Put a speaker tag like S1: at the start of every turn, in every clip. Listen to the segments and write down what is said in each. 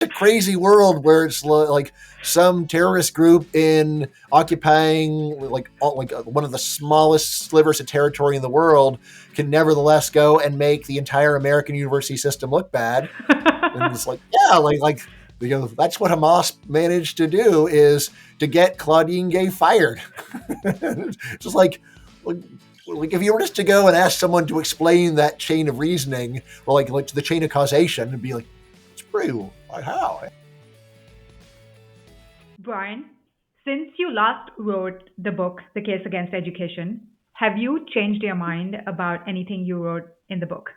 S1: a crazy world where it's like some terrorist group in occupying like one of the smallest slivers of territory in the world can nevertheless go and make the entire American university system look bad. And it's like, yeah, that's what Hamas managed to do, is to get Claudine Gay fired. Just like if you were just to go and ask someone to explain that chain of reasoning, or like the chain of causation, and be like, it's true. Like, how?
S2: Brian, since you last wrote the book, The Case Against Education, have you changed your mind about anything you wrote in the book?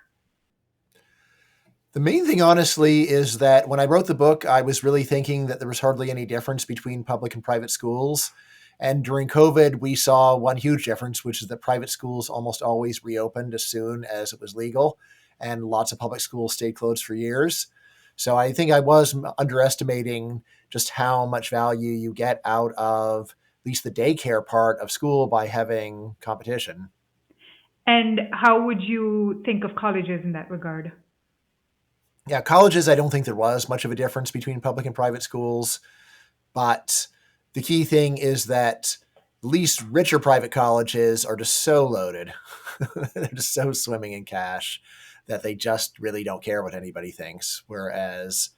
S1: The main thing, honestly, is that when I wrote the book, I was really thinking that there was hardly any difference between public and private schools. And during COVID, we saw one huge difference, which is that private schools almost always reopened as soon as it was legal, and lots of public schools stayed closed for years. So I think I was underestimating just how much value you get out of at least the daycare part of school by having competition.
S2: And how would you think of colleges in that regard?
S1: Yeah, colleges, I don't think there was much of a difference between public and private schools. But the key thing is that at least richer private colleges are just so loaded. They're just so swimming in cash that they just really don't care what anybody thinks. Whereas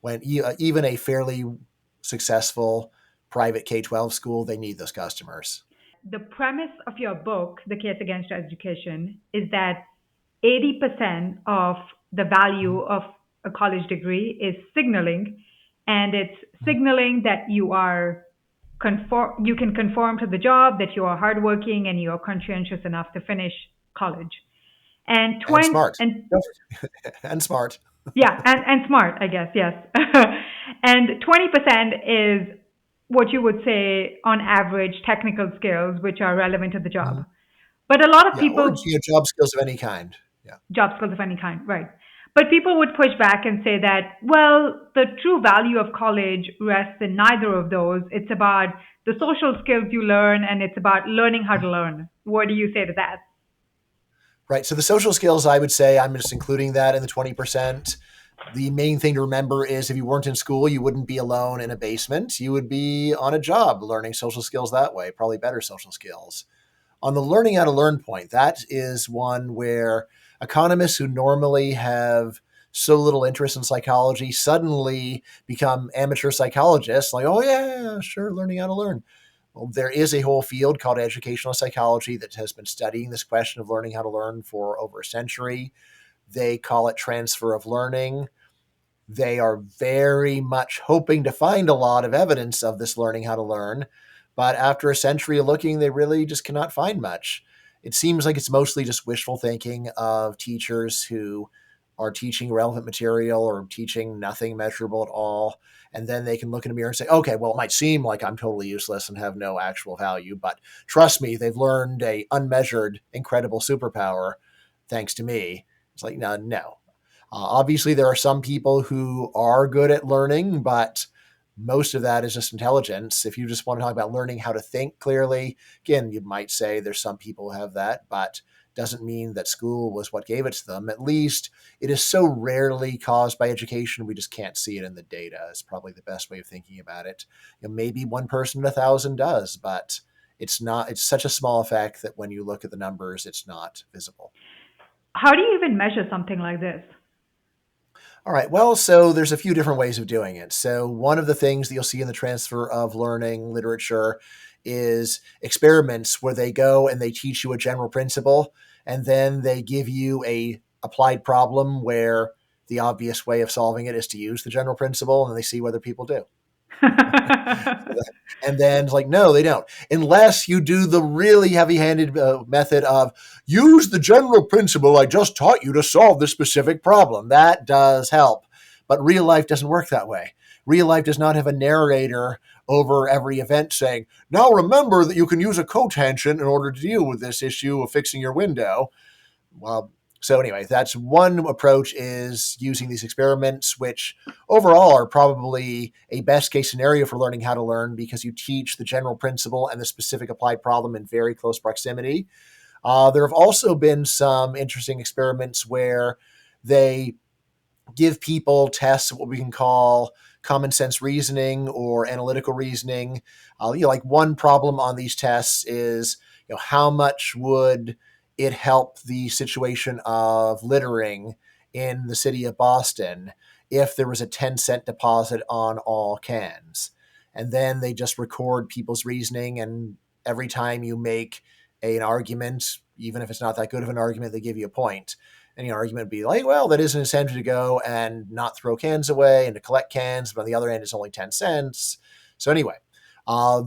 S1: even a fairly successful private K-12 school, they need those customers.
S2: The premise of your book, The Case Against Education, is that 80% of the value of a college degree is signaling, and it's signaling that you can conform to the job, that you are hardworking and you are conscientious enough to finish college. And
S1: And
S2: 20
S1: smart.
S2: and
S1: And smart.
S2: yeah, and smart, I guess, yes. And 20% is what you would say on average technical skills which are relevant to the
S1: Mhm.
S2: job. But a lot of
S1: Yeah, or
S2: people,
S1: job skills of any kind. Yeah.
S2: job skills of any kind, right? But people would push back and say that, well, the true value of college rests in neither of those. It's about the social skills you learn and it's about learning how to learn. What do you say to that?
S1: Right. So the social skills, I would say I'm just including that in the 20%. The main thing to remember is if you weren't in school, you wouldn't be alone in a basement. You would be on a job learning social skills that way, probably better social skills. On the learning how to learn point, that is one where economists who normally have so little interest in psychology suddenly become amateur psychologists, like, oh, yeah, sure, learning how to learn. Well, there is a whole field called educational psychology that has been studying this question of learning how to learn for over a century. They call it transfer of learning. They are very much hoping to find a lot of evidence of this learning how to learn. But after a century of looking, they really just cannot find much. It seems like it's mostly just wishful thinking of teachers who are teaching relevant material or teaching nothing measurable at all. And then they can look in the mirror and say, okay, well, it might seem like I'm totally useless and have no actual value, but trust me, they've learned a unmeasured, incredible superpower thanks to me. It's like, no, no. Obviously, there are some people who are good at learning, but most of that is just intelligence. If you just want to talk about learning how to think clearly, again, you might say there's some people who have that, but doesn't mean that school was what gave it to them. At least it is so rarely caused by education, we just can't see it in the data. Is probably the best way of thinking about it. Maybe one person in 1,000 does, but it's not. It's such a small effect that when you look at the numbers, it's not visible.
S2: How do you even measure something like this?
S1: All right. Well, so there's a few different ways of doing it. So one of the things that you'll see in the transfer of learning literature is experiments where they go and they teach you a general principle, and then they give you a applied problem where the obvious way of solving it is to use the general principle, and then they see whether people do. And then it's like, no, they don't. Unless you do the really heavy handed method of use the general principle I just taught you to solve this specific problem. That does help. But real life doesn't work that way. Real life does not have a narrator over every event saying, now remember that you can use a cotangent in order to deal with this issue of fixing your window. Well, so anyway, that's one approach, is using these experiments, which overall are probably a best case scenario for learning how to learn because you teach the general principle and the specific applied problem in very close proximity. There have also been some interesting experiments where they give people tests of what we can call common sense reasoning or analytical reasoning. Like one problem on these tests is, how much would it help the situation of littering in the city of Boston if there was a 10-cent deposit on all cans? And then they just record people's reasoning. And every time you make an argument, even if it's not that good of an argument, they give you a point. And the argument would be like, well, that is an incentive to go and not throw cans away and to collect cans, but on the other end, it's only 10 cents. So anyway,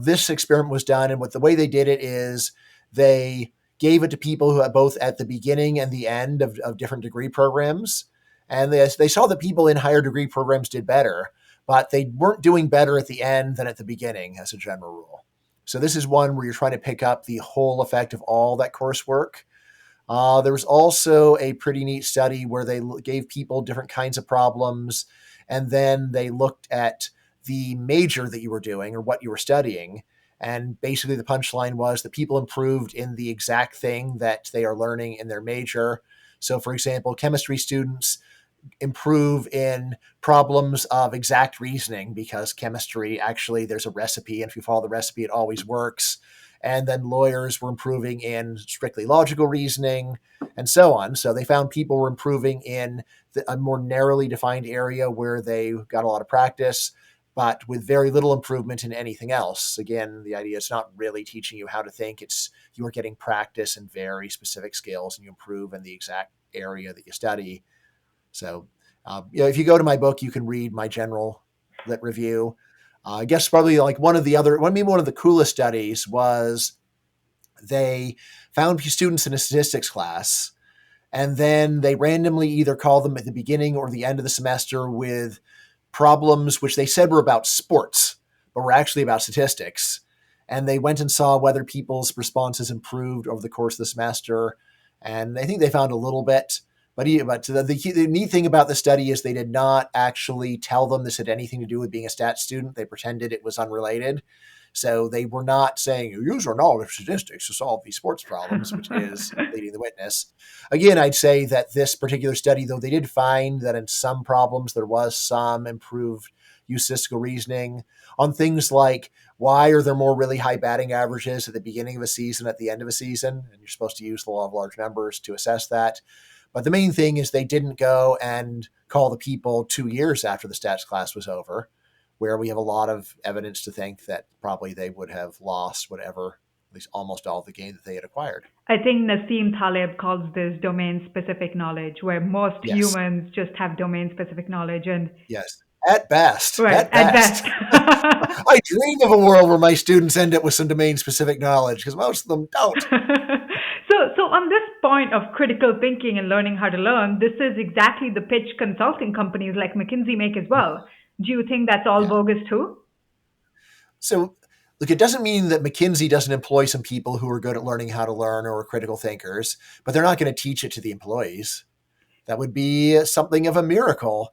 S1: this experiment was done, and the way they did it is they gave it to people who are both at the beginning and the end of different degree programs. And they saw that people in higher degree programs did better, but they weren't doing better at the end than at the beginning as a general rule. So this is one where you're trying to pick up the whole effect of all that coursework. There was also a pretty neat study where they gave people different kinds of problems, and then they looked at the major that you were doing or what you were studying. And basically, the punchline was that people improved in the exact thing that they are learning in their major. So, for example, chemistry students improve in problems of exact reasoning because chemistry, actually, there's a recipe, and if you follow the recipe, it always works. And then lawyers were improving in strictly logical reasoning and so on. So they found people were improving in a more narrowly defined area where they got a lot of practice, but with very little improvement in anything else. Again, the idea is not really teaching you how to think. It's you are getting practice in very specific skills and you improve in the exact area that you study. So, if you go to my book, you can read my general lit review. I guess probably like one of the coolest studies was they found students in a statistics class, and then they randomly either call them at the beginning or the end of the semester with problems which they said were about sports, but were actually about statistics. And they went and saw whether people's responses improved over the course of the semester. And I think they found a little bit. But the neat thing about the study is they did not actually tell them this had anything to do with being a stats student. They pretended it was unrelated. So they were not saying, use our knowledge of statistics to solve these sports problems, which is leading the witness. Again, I'd say that this particular study, though, they did find that in some problems there was some improved use statistical reasoning on things like why are there more really high batting averages at the beginning of a season, at the end of a season? And you're supposed to use the law of large numbers to assess that. But the main thing is they didn't go and call the people 2 years after the stats class was over, where we have a lot of evidence to think that probably they would have lost whatever, at least almost all of the gain that they had acquired.
S2: I think Nassim Taleb calls this domain-specific knowledge, where most
S1: Yes.
S2: humans just have domain-specific knowledge, and
S1: Yes. At best.
S2: right
S1: At
S2: at
S1: best.
S2: best.
S1: I dream of a world where my students end up with some domain-specific knowledge because most of them don't.
S2: So on this point of critical thinking and learning how to learn, this is exactly the pitch consulting companies like McKinsey make as well. Do you think that's all
S1: Yeah.
S2: bogus too?
S1: So, look, it doesn't mean that McKinsey doesn't employ some people who are good at learning how to learn or are critical thinkers, but they're not going to teach it to the employees. That would be something of a miracle.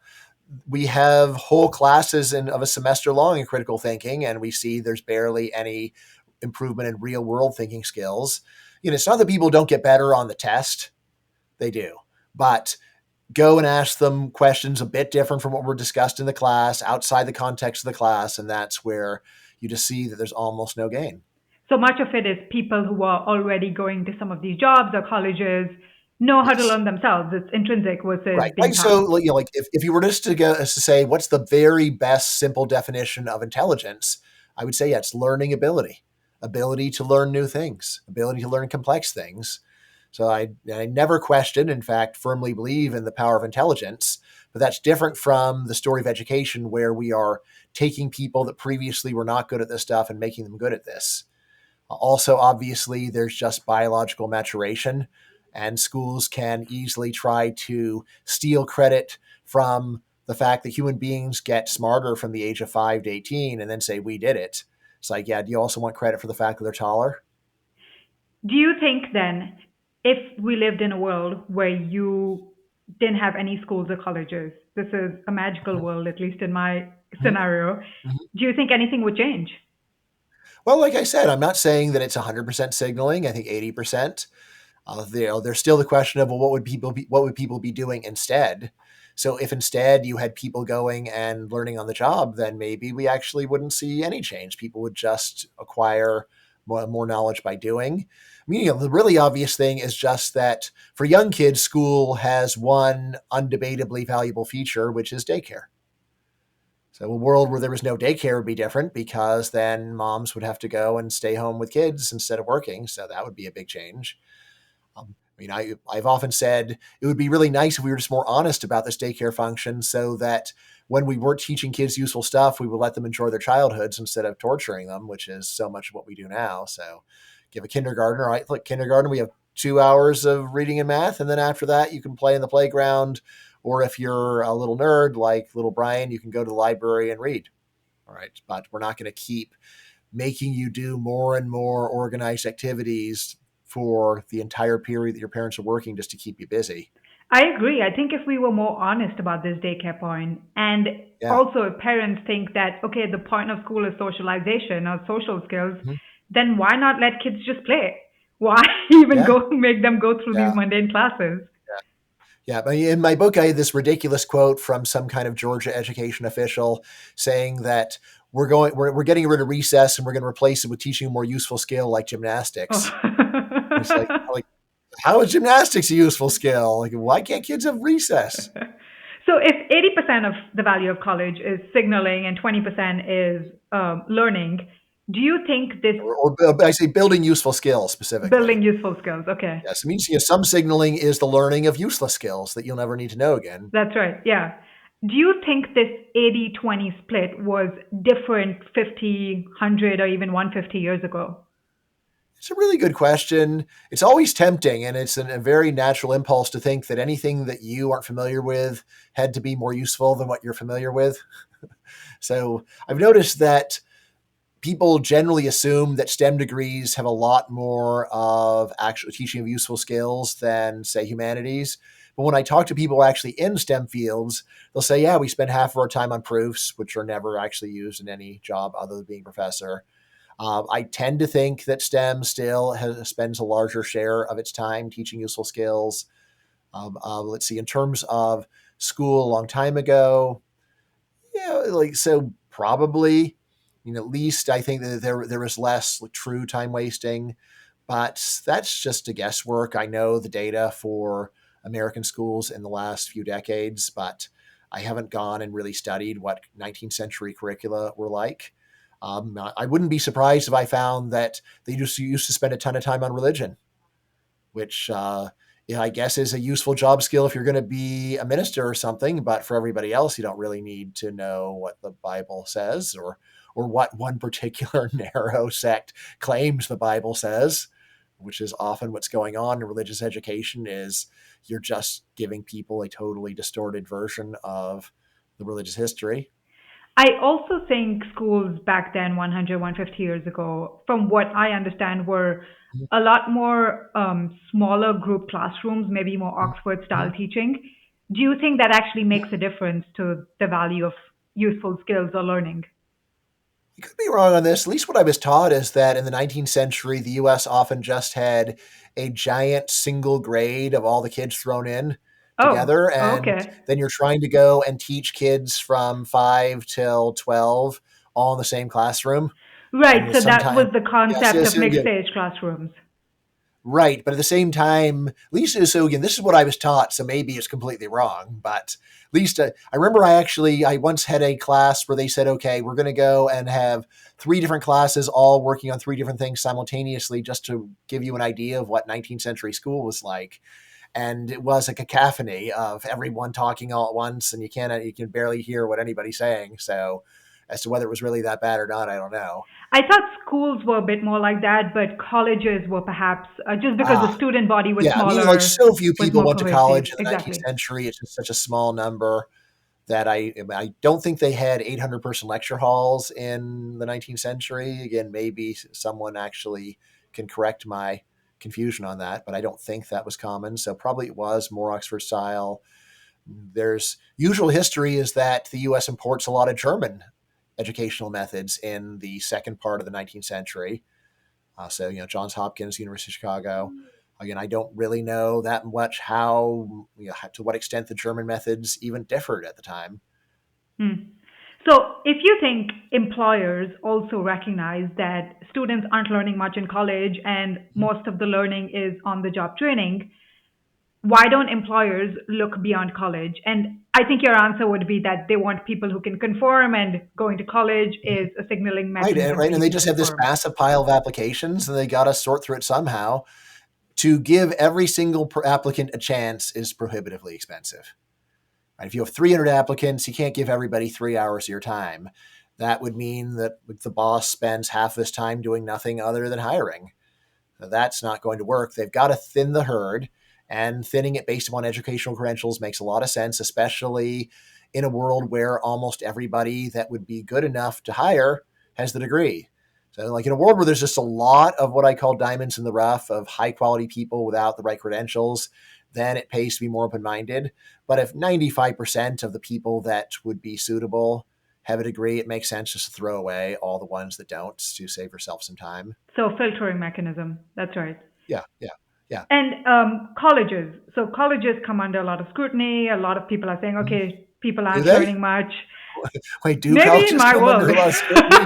S1: We have whole classes of a semester long in critical thinking, and we see there's barely any improvement in real world thinking skills. It's not that people don't get better on the test. They do. But go and ask them questions a bit different from what were discussed in the class, outside the context of the class, and that's where you just see that there's almost no gain.
S2: So much of it is people who are already going to some of these jobs or colleges know how to
S1: Yes.
S2: learn themselves. It's intrinsic versus
S1: Right.
S2: being
S1: Like
S2: taught.
S1: so, like if you were just to say what's the very best simple definition of intelligence, I would say yeah, it's learning ability to learn new things, ability to learn complex things. So I never question, in fact, firmly believe in the power of intelligence, but that's different from the story of education where we are taking people that previously were not good at this stuff and making them good at this. Also, obviously, there's just biological maturation, and schools can easily try to steal credit from the fact that human beings get smarter from the age of 5 to 18 and then say, we did it. It's like, yeah, do you also want credit for the fact that they're taller?
S2: Do you think then, if we lived in a world where you didn't have any schools or colleges, this is a magical
S1: Mhm.
S2: world, at least in my
S1: Mhm.
S2: scenario,
S1: Mhm.
S2: do you think anything would change?
S1: Well, like I said, I'm not saying that it's 100% signaling. I think 80%. There's still the question of, well, what would people be doing instead? So if instead you had people going and learning on the job, then maybe we actually wouldn't see any change. People would just acquire more knowledge by doing. I mean, the really obvious thing is just that for young kids, school has one undebatably valuable feature, which is daycare. So a world where there was no daycare would be different because then moms would have to go and stay home with kids instead of working. So that would be a big change. I've often said it would be really nice if we were just more honest about this daycare function so that when we weren't teaching kids useful stuff, we would let them enjoy their childhoods instead of torturing them, which is so much of what we do now. So give a kindergartner, right? Like kindergarten, we have 2 hours of reading and math. And then after that, you can play in the playground. Or if you're a little nerd like little Bryan, you can go to the library and read. All right. But we're not going to keep making you do more and more organized activities for the entire period that your parents are working just to keep you busy.
S2: I agree. I think if we were more honest about this daycare point, and
S1: Yeah.
S2: also if parents think that, okay, the point of school is socialization or social skills,
S1: Mhm.
S2: then why not let kids just play? Why even
S1: Yeah.
S2: go make them go through these
S1: Yeah.
S2: mundane classes?
S1: Yeah. In my book, I had this ridiculous quote from some kind of Georgia education official saying that we're getting rid of recess and we're going to replace it with teaching a more useful skill like
S2: Oh.
S1: gymnastics. It's like how is gymnastics a useful skill? Like, why can't kids have recess?
S2: So if 80% of the value of college is signaling and 20% is learning, do you think this
S1: Or I say building useful skills
S2: building
S1: specifically.
S2: useful skills? Okay.
S1: Yes, it means some signaling is the learning of useless skills that you'll never need to know again.
S2: That's right. Yeah. Do you think this 80-20 split was different 50, 100, or even 150 years ago?
S1: It's a really good question. It's always tempting, and it's a very natural impulse to think that anything that you aren't familiar with had to be more useful than what you're familiar with. So I've noticed that people generally assume that STEM degrees have a lot more of actual teaching of useful skills than, say, humanities. But when I talk to people actually in STEM fields, they'll say, yeah, we spend half of our time on proofs, which are never actually used in any job other than being a professor. I tend to think that STEM still spends a larger share of its time teaching useful skills. Let's see, in terms of school a long time ago, yeah, like so probably, at least I think that there was less true time wasting, but that's just a guesswork. I know the data for American schools in the last few decades, but I haven't gone and really studied what 19th century curricula were like. I wouldn't be surprised if I found that they just used to spend a ton of time on religion, which yeah, I guess is a useful job skill if you're going to be a minister or something. But for everybody else, you don't really need to know what the Bible says or what one particular narrow sect claims the Bible says, which is often what's going on in religious education. Is you're just giving people a totally distorted version of the religious history.
S2: I also think schools back then, 100, 150 years ago, from what I understand, were a lot more smaller group classrooms, maybe more Oxford style
S1: Mhm.
S2: teaching. Do you think that actually makes a difference to the value of useful skills or learning?
S1: You could be wrong on this. At least what I was taught is that in the 19th century, the US often just had a giant single grade of all the kids thrown in
S2: Oh,
S1: together. And
S2: okay.
S1: then you're trying to go and teach kids from 5 till 12 all in the same classroom.
S2: Right,
S1: And
S2: so that
S1: sometimes,
S2: was the
S1: yes,
S2: concept
S1: yes,
S2: of
S1: yeah,
S2: mixed stage classrooms.
S1: right. But at the same time, at least so again, this is what I was taught, so maybe it's completely wrong. But at least I remember I once had a class where they said, okay, we're going to go and have 3 different classes all working on 3 different things simultaneously, just to give you an idea of what 19th century school was like. And it was a cacophony of everyone talking all at once, and you can barely hear what anybody's saying. So as to whether it was really that bad or not, I don't know.
S2: I thought schools were a bit more like that, but colleges were perhaps, just because the
S1: Ah,
S2: student body was
S1: yeah, I mean, like
S2: smaller,
S1: so few
S2: was
S1: people
S2: more
S1: went to
S2: cohesive.
S1: college in the 19th
S2: Exactly.
S1: century. It's just such a small number that I don't think they had 800-person lecture halls in the 19th century. Again, maybe someone actually can correct my confusion on that, but I don't think that was common. So probably it was more Oxford style. There's usual history is that the U.S. imports a lot of German educational methods in the second part of the 19th century. So, Johns Hopkins, University of Chicago. Again, I don't really know that much how, to what extent the German methods even differed at the time.
S2: Hmm. So, if you think employers also recognize that students aren't learning much in college and most of the learning is on the job training, why don't employers look beyond college? And I think your answer would be that they want people who can conform, and going to college is a signaling
S1: Right,
S2: mechanism for
S1: right,
S2: you
S1: and they
S2: to
S1: just have this
S2: conform.
S1: massive pile of applications, and they got to sort through it somehow. To give every single applicant a chance is prohibitively expensive. Right? If you have 300 applicants, you can't give everybody 3 hours of your time. That would mean that the boss spends half of his time doing nothing other than hiring. So that's not going to work. They've got to thin the herd, and thinning it based upon educational credentials makes a lot of sense, especially in a world where almost everybody that would be good enough to hire has the degree. So, like in a world where there's just a lot of what I call diamonds in the rough of high quality people without the right credentials, then it pays to be more open minded. But if 95% of the people that would be suitable have a degree, it makes sense just to throw away all the ones that don't to save yourself some time.
S2: So, filtering mechanism. That's right.
S1: Yeah, yeah, yeah.
S2: And colleges. So, colleges come under a lot of scrutiny. A lot of people are saying, okay, people
S1: Do
S2: aren't
S1: they?
S2: learning much.
S1: Wait, do
S2: Maybe in
S1: colleges
S2: my
S1: come
S2: world.
S1: under a lot of scrutiny?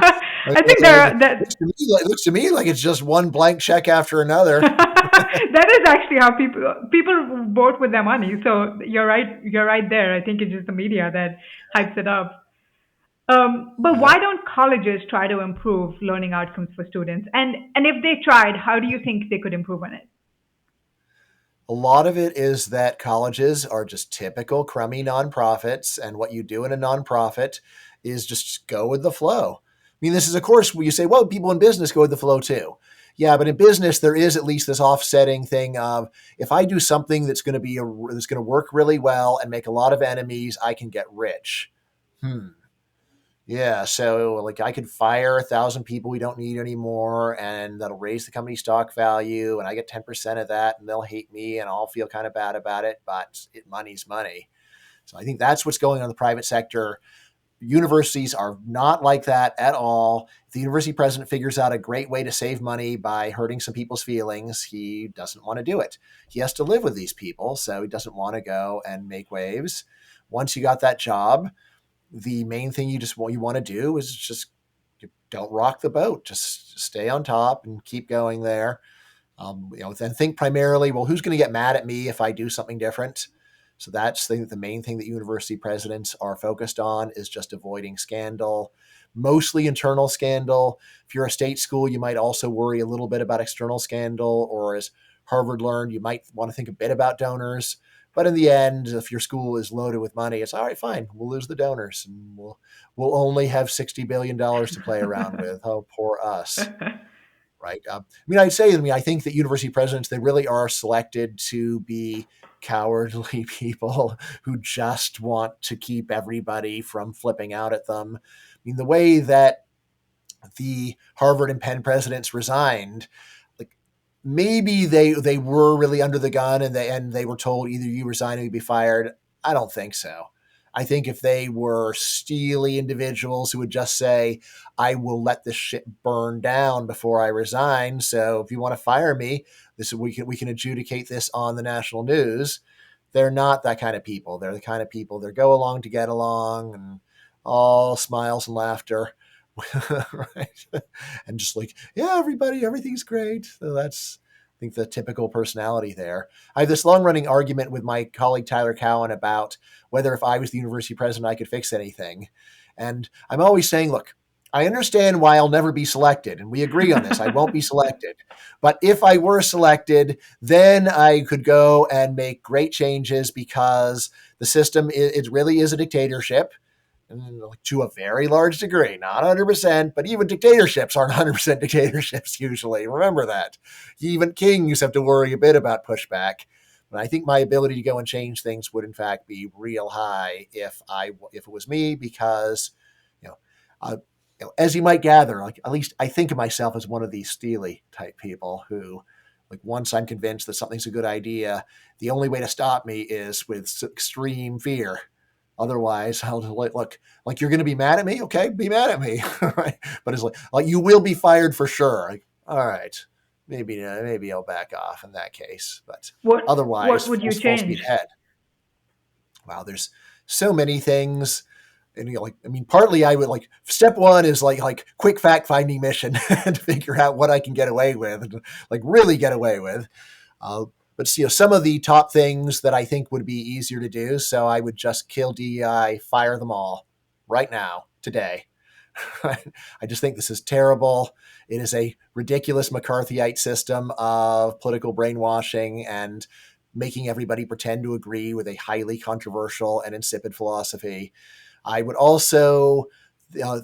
S2: I think there are, that
S1: It looks to me like it's just one blank check after another.
S2: that is actually how people vote with their money. So you're right. You're right there. I think it's just the media that hypes it up. But
S1: Yeah.
S2: why don't colleges try to improve learning outcomes for students? And if they tried, how do you think they could improve on it?
S1: A lot of it is that colleges are just typical crummy nonprofits, and what you do in a nonprofit is just go with the flow. I mean, this is, of course, where you say, well, people in business go with the flow too. Yeah, but in business, there is at least this offsetting thing of if I do something that's going to work really well and make a lot of enemies, I can get rich. Hmm. Yeah, so like I could fire 1,000 people we don't need anymore, and that'll raise the company stock value, and I get 10% of that, and they'll hate me, and I'll feel kind of bad about it, but money's money. So I think that's what's going on in the private sector. Universities are not like that at all. If the university president figures out a great way to save money by hurting some people's feelings, he doesn't want to do it. He has to live with these people, so he doesn't want to go and make waves. Once you got that job, the main thing you want to do is just don't rock the boat. Just stay on top and keep going there. Then think primarily, well, who's going to get mad at me if I do something different? So that's the main thing that university presidents are focused on is just avoiding scandal, mostly internal scandal. If you're a state school, you might also worry a little bit about external scandal, or as Harvard learned, you might want to think a bit about donors. But in the end, if your school is loaded with money, it's all right, fine. We'll lose the donors, and we'll only have $60 billion to play around with. Oh, poor us, right? I think that university presidents, they really are selected to be cowardly people who just want to keep everybody from flipping out at them. I mean, the way that the Harvard and Penn presidents resigned, like maybe they were really under the gun, and they were told either you resign or you be fired. I don't think so. I think if they were steely individuals who would just say, I will let this shit burn down before I resign. So if you want to fire me, we can adjudicate this on the national news. They're not that kind of people. They're the kind of people that go along to get along, and all smiles and laughter. Right? And just like, yeah, everybody, everything's great. So that's, I think, the typical personality there. I have this long running argument with my colleague Tyler Cowen about whether if I was the university president, I could fix anything. And I'm always saying, look, I understand why I'll never be selected, and we agree on this. I won't be selected. But if I were selected, then I could go and make great changes because the system, it really is a dictatorship to a very large degree, not 100%, but even dictatorships aren't 100% dictatorships usually. Remember that. Even kings have to worry a bit about pushback. But I think my ability to go and change things would, in fact, be real high if it was me, because, you know, uh, as you might gather, like at least I think of myself as one of these steely type people who, like, once I'm convinced that something's a good idea, the only way to stop me is with extreme fear. Otherwise, I'll look, like, you're going to be mad at me. Okay, be mad at me, right? But it's like you will be fired for sure. Like, all right, maybe I'll back off in that case. But
S2: What
S1: otherwise,
S2: would you
S1: full speed
S2: change?
S1: ahead. Wow, there's so many things. And partly I would like step one is like quick fact finding mission to figure out what I can get away with, and like really get away with. Uh, but some of the top things that I think would be easier to do. So I would just kill DEI, fire them all right now, today. I just think this is terrible. It is a ridiculous McCarthyite system of political brainwashing and making everybody pretend to agree with a highly controversial and insipid philosophy. I would also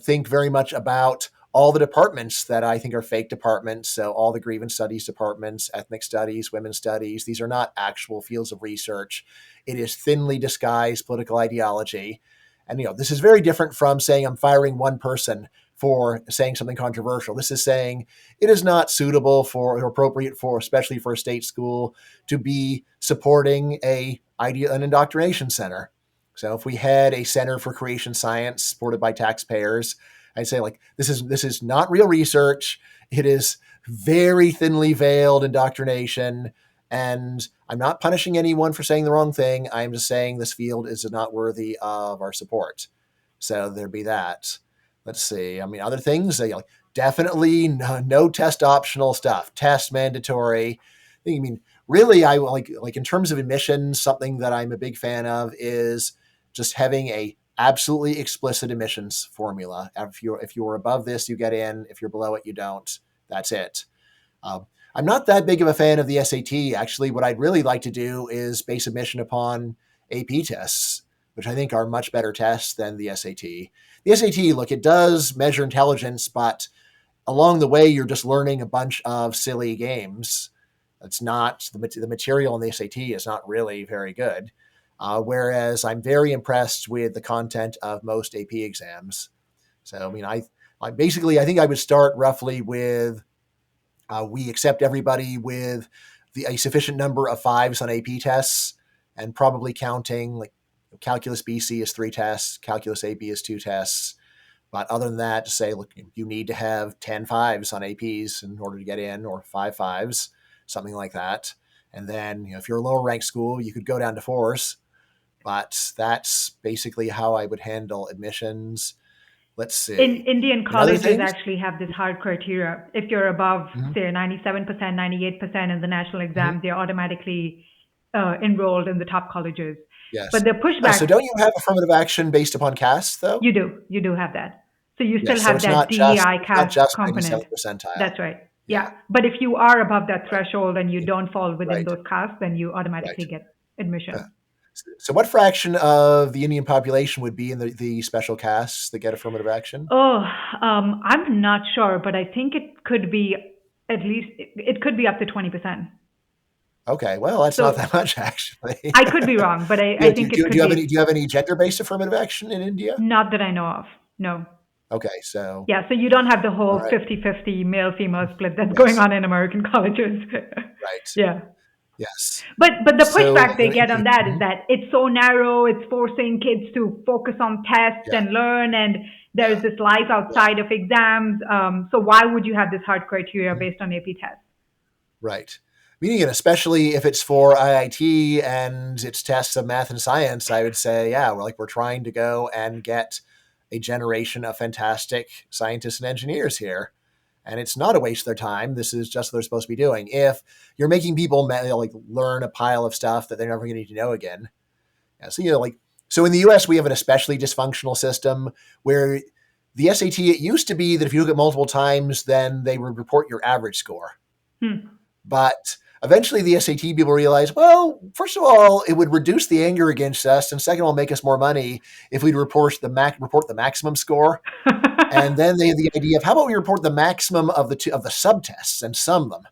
S1: think very much about all the departments that I think are fake departments. So all the grievance studies departments, ethnic studies, women's studies, these are not actual fields of research. It is thinly disguised political ideology. And this is very different from saying I'm firing one person for saying something controversial. This is saying it is not suitable for or appropriate for, especially for a state school, to be supporting an indoctrination center. So if we had a center for creation science supported by taxpayers, I'd say like this is not real research. It is very thinly veiled indoctrination. And I'm not punishing anyone for saying the wrong thing. I'm just saying this field is not worthy of our support. So there'd be that. Let's see. Other things, like definitely no test optional stuff, test mandatory. Really, I like in terms of admissions, something that I'm a big fan of is just having a absolutely explicit admissions formula. If you're above this, you get in. If you're below it, you don't. That's it. I'm not that big of a fan of the SAT. Actually, what I'd really like to do is base admission upon AP tests, which I think are much better tests than the SAT. The SAT, look, it does measure intelligence, but along the way, you're just learning a bunch of silly games. It's not the material in the SAT is not really very good. Whereas I'm very impressed with the content of most AP exams. So, I basically, I think I would start roughly with we accept everybody with a sufficient number of fives on AP tests, and probably counting like calculus BC is 3 tests, calculus AB is 2 tests. But other than that, to say, look, you need to have 10 fives on APs in order to get in, or 5 fives, something like that. And then, if you're a lower ranked school, you could go down to 4s. But that's basically how I would handle admissions. Let's
S2: In
S1: see.
S2: Indian
S1: In other
S2: colleges
S1: things,
S2: actually have this hard criteria. If you're above,
S1: mm-hmm,
S2: say, 97%, 98% in the national
S1: mm-hmm,
S2: exam, they're automatically enrolled in the top colleges. But
S1: yes.
S2: the
S1: So
S2: pushback,
S1: don't you have affirmative action based upon caste, though?
S2: you do have that. So you still
S1: Yes. So
S2: have that DEI
S1: it's not
S2: caste
S1: just
S2: component.
S1: 97th percentile.
S2: That's right.
S1: Yeah.
S2: Yeah. But if you are above that
S1: Right.
S2: threshold and you don't fall within
S1: Right.
S2: those castes, then you
S1: Right.
S2: automatically get
S1: Uh,
S2: admission.
S1: so what fraction of the Indian population would be in the special castes that get affirmative action?
S2: Oh, I'm not sure, but I think it could be at least, it could be up to 20%.
S1: Okay. Well, that's not
S2: So
S1: that much actually.
S2: I could be wrong, but I
S1: do,
S2: think
S1: do,
S2: it
S1: do
S2: could
S1: you have any
S2: be.
S1: do you have any gender-based affirmative action in India?
S2: Not that I know of. No.
S1: Okay. So
S2: Yeah, so you don't have the
S1: all
S2: whole
S1: right.
S2: 50-50 male-female split that's going
S1: Yes.
S2: on in American colleges.
S1: Right.
S2: Yeah.
S1: Yes.
S2: But the
S1: So
S2: pushback they get on that is
S1: mhm,
S2: that it's so narrow, it's forcing kids to focus on tests
S1: yeah.
S2: and learn, and there's
S1: Yeah.
S2: this life
S1: Yeah.
S2: outside of exams. So why would you have this hard criteria
S1: Mhm,
S2: based on AP tests?
S1: right. Meaning, and especially if it's for IIT and it's tests of math and science, I would say, yeah, we're trying to go and get a generation of fantastic scientists and engineers here. And it's not a waste of their time. This is just what they're supposed to be doing. If you're making people learn a pile of stuff that they're never going to need to know again. Yeah, so, so in the US, we have an especially dysfunctional system where the SAT, it used to be that if you look at multiple times, then they would report your average score.
S2: Hmm.
S1: But eventually the SAT people realized, well, first of all, it would reduce the anger against us, and second of all, make us more money if we'd report the maximum score. And then they had the idea of how about we report the maximum of the subtests and sum them.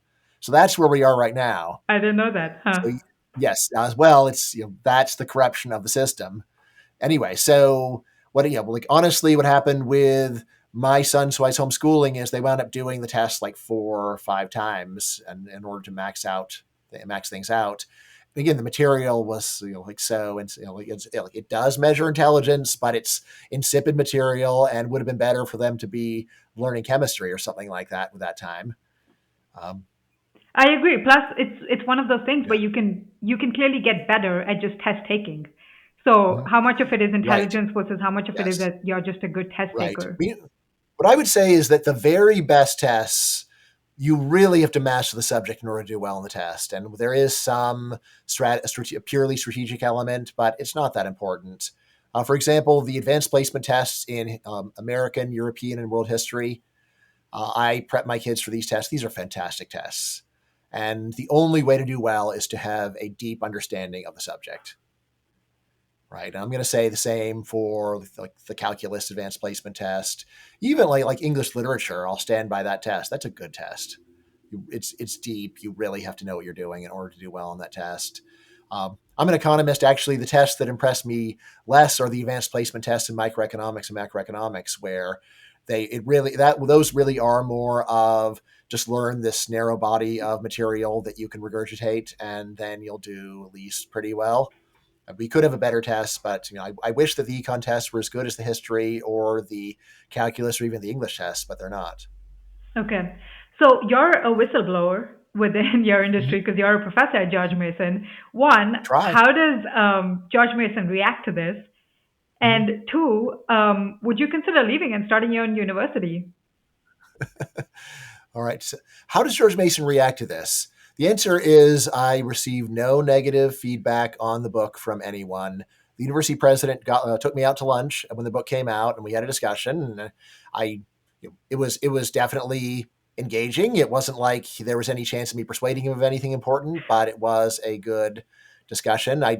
S1: So that's where we are right now.
S2: I didn't know that. Huh.
S1: So yes, as well, it's that's the corruption of the system. Anyway, so honestly, what happened with my son, so I was homeschooling, is they wound up doing the test like 4 or 5 times, and in order to max things out. Again, the material was so, and it does measure intelligence, but it's insipid material, and would have been better for them to be learning chemistry or something like that with that time. Um,
S2: I agree. Plus, it's one of those things
S1: Yeah.
S2: where you can clearly get better at just test taking. So,
S1: Mhm.
S2: how much of it is
S1: Right.
S2: intelligence versus how much of it is
S1: Yes.
S2: that you're just a good test
S1: Right.
S2: taker?
S1: What I would say is that the very best tests, you really have to master the subject in order to do well in the test. And there is some purely strategic element, but it's not that important. For example, the advanced placement tests in American, European, and world history, I prep my kids for these tests. These are fantastic tests. And the only way to do well is to have a deep understanding of the subject. Right. And I'm going to say the same for like the calculus advanced placement test, even like English literature. I'll stand by that test. That's a good test. It's deep. You really have to know what you're doing in order to do well on that test. I'm an economist. Actually, the tests that impress me less are the advanced placement tests in microeconomics and macroeconomics, where those really are more of just learn this narrow body of material that you can regurgitate, and then you'll do at least pretty well. We could have a better test, but I wish that the econ tests were as good as the history or the calculus or even the English tests, but they're not.
S2: Okay. So, you're a whistleblower within your
S1: Mhm.
S2: industry because you're a professor at George Mason. One,
S1: Try.
S2: how does George Mason react to this?
S1: Mhm.
S2: And two, would you consider leaving and starting your own university?
S1: All right. So how does George Mason react to this? The answer is I received no negative feedback on the book from anyone. The university president took me out to lunch when the book came out, and we had a discussion. And I, it was definitely engaging. It wasn't like there was any chance of me persuading him of anything important, but it was a good discussion. I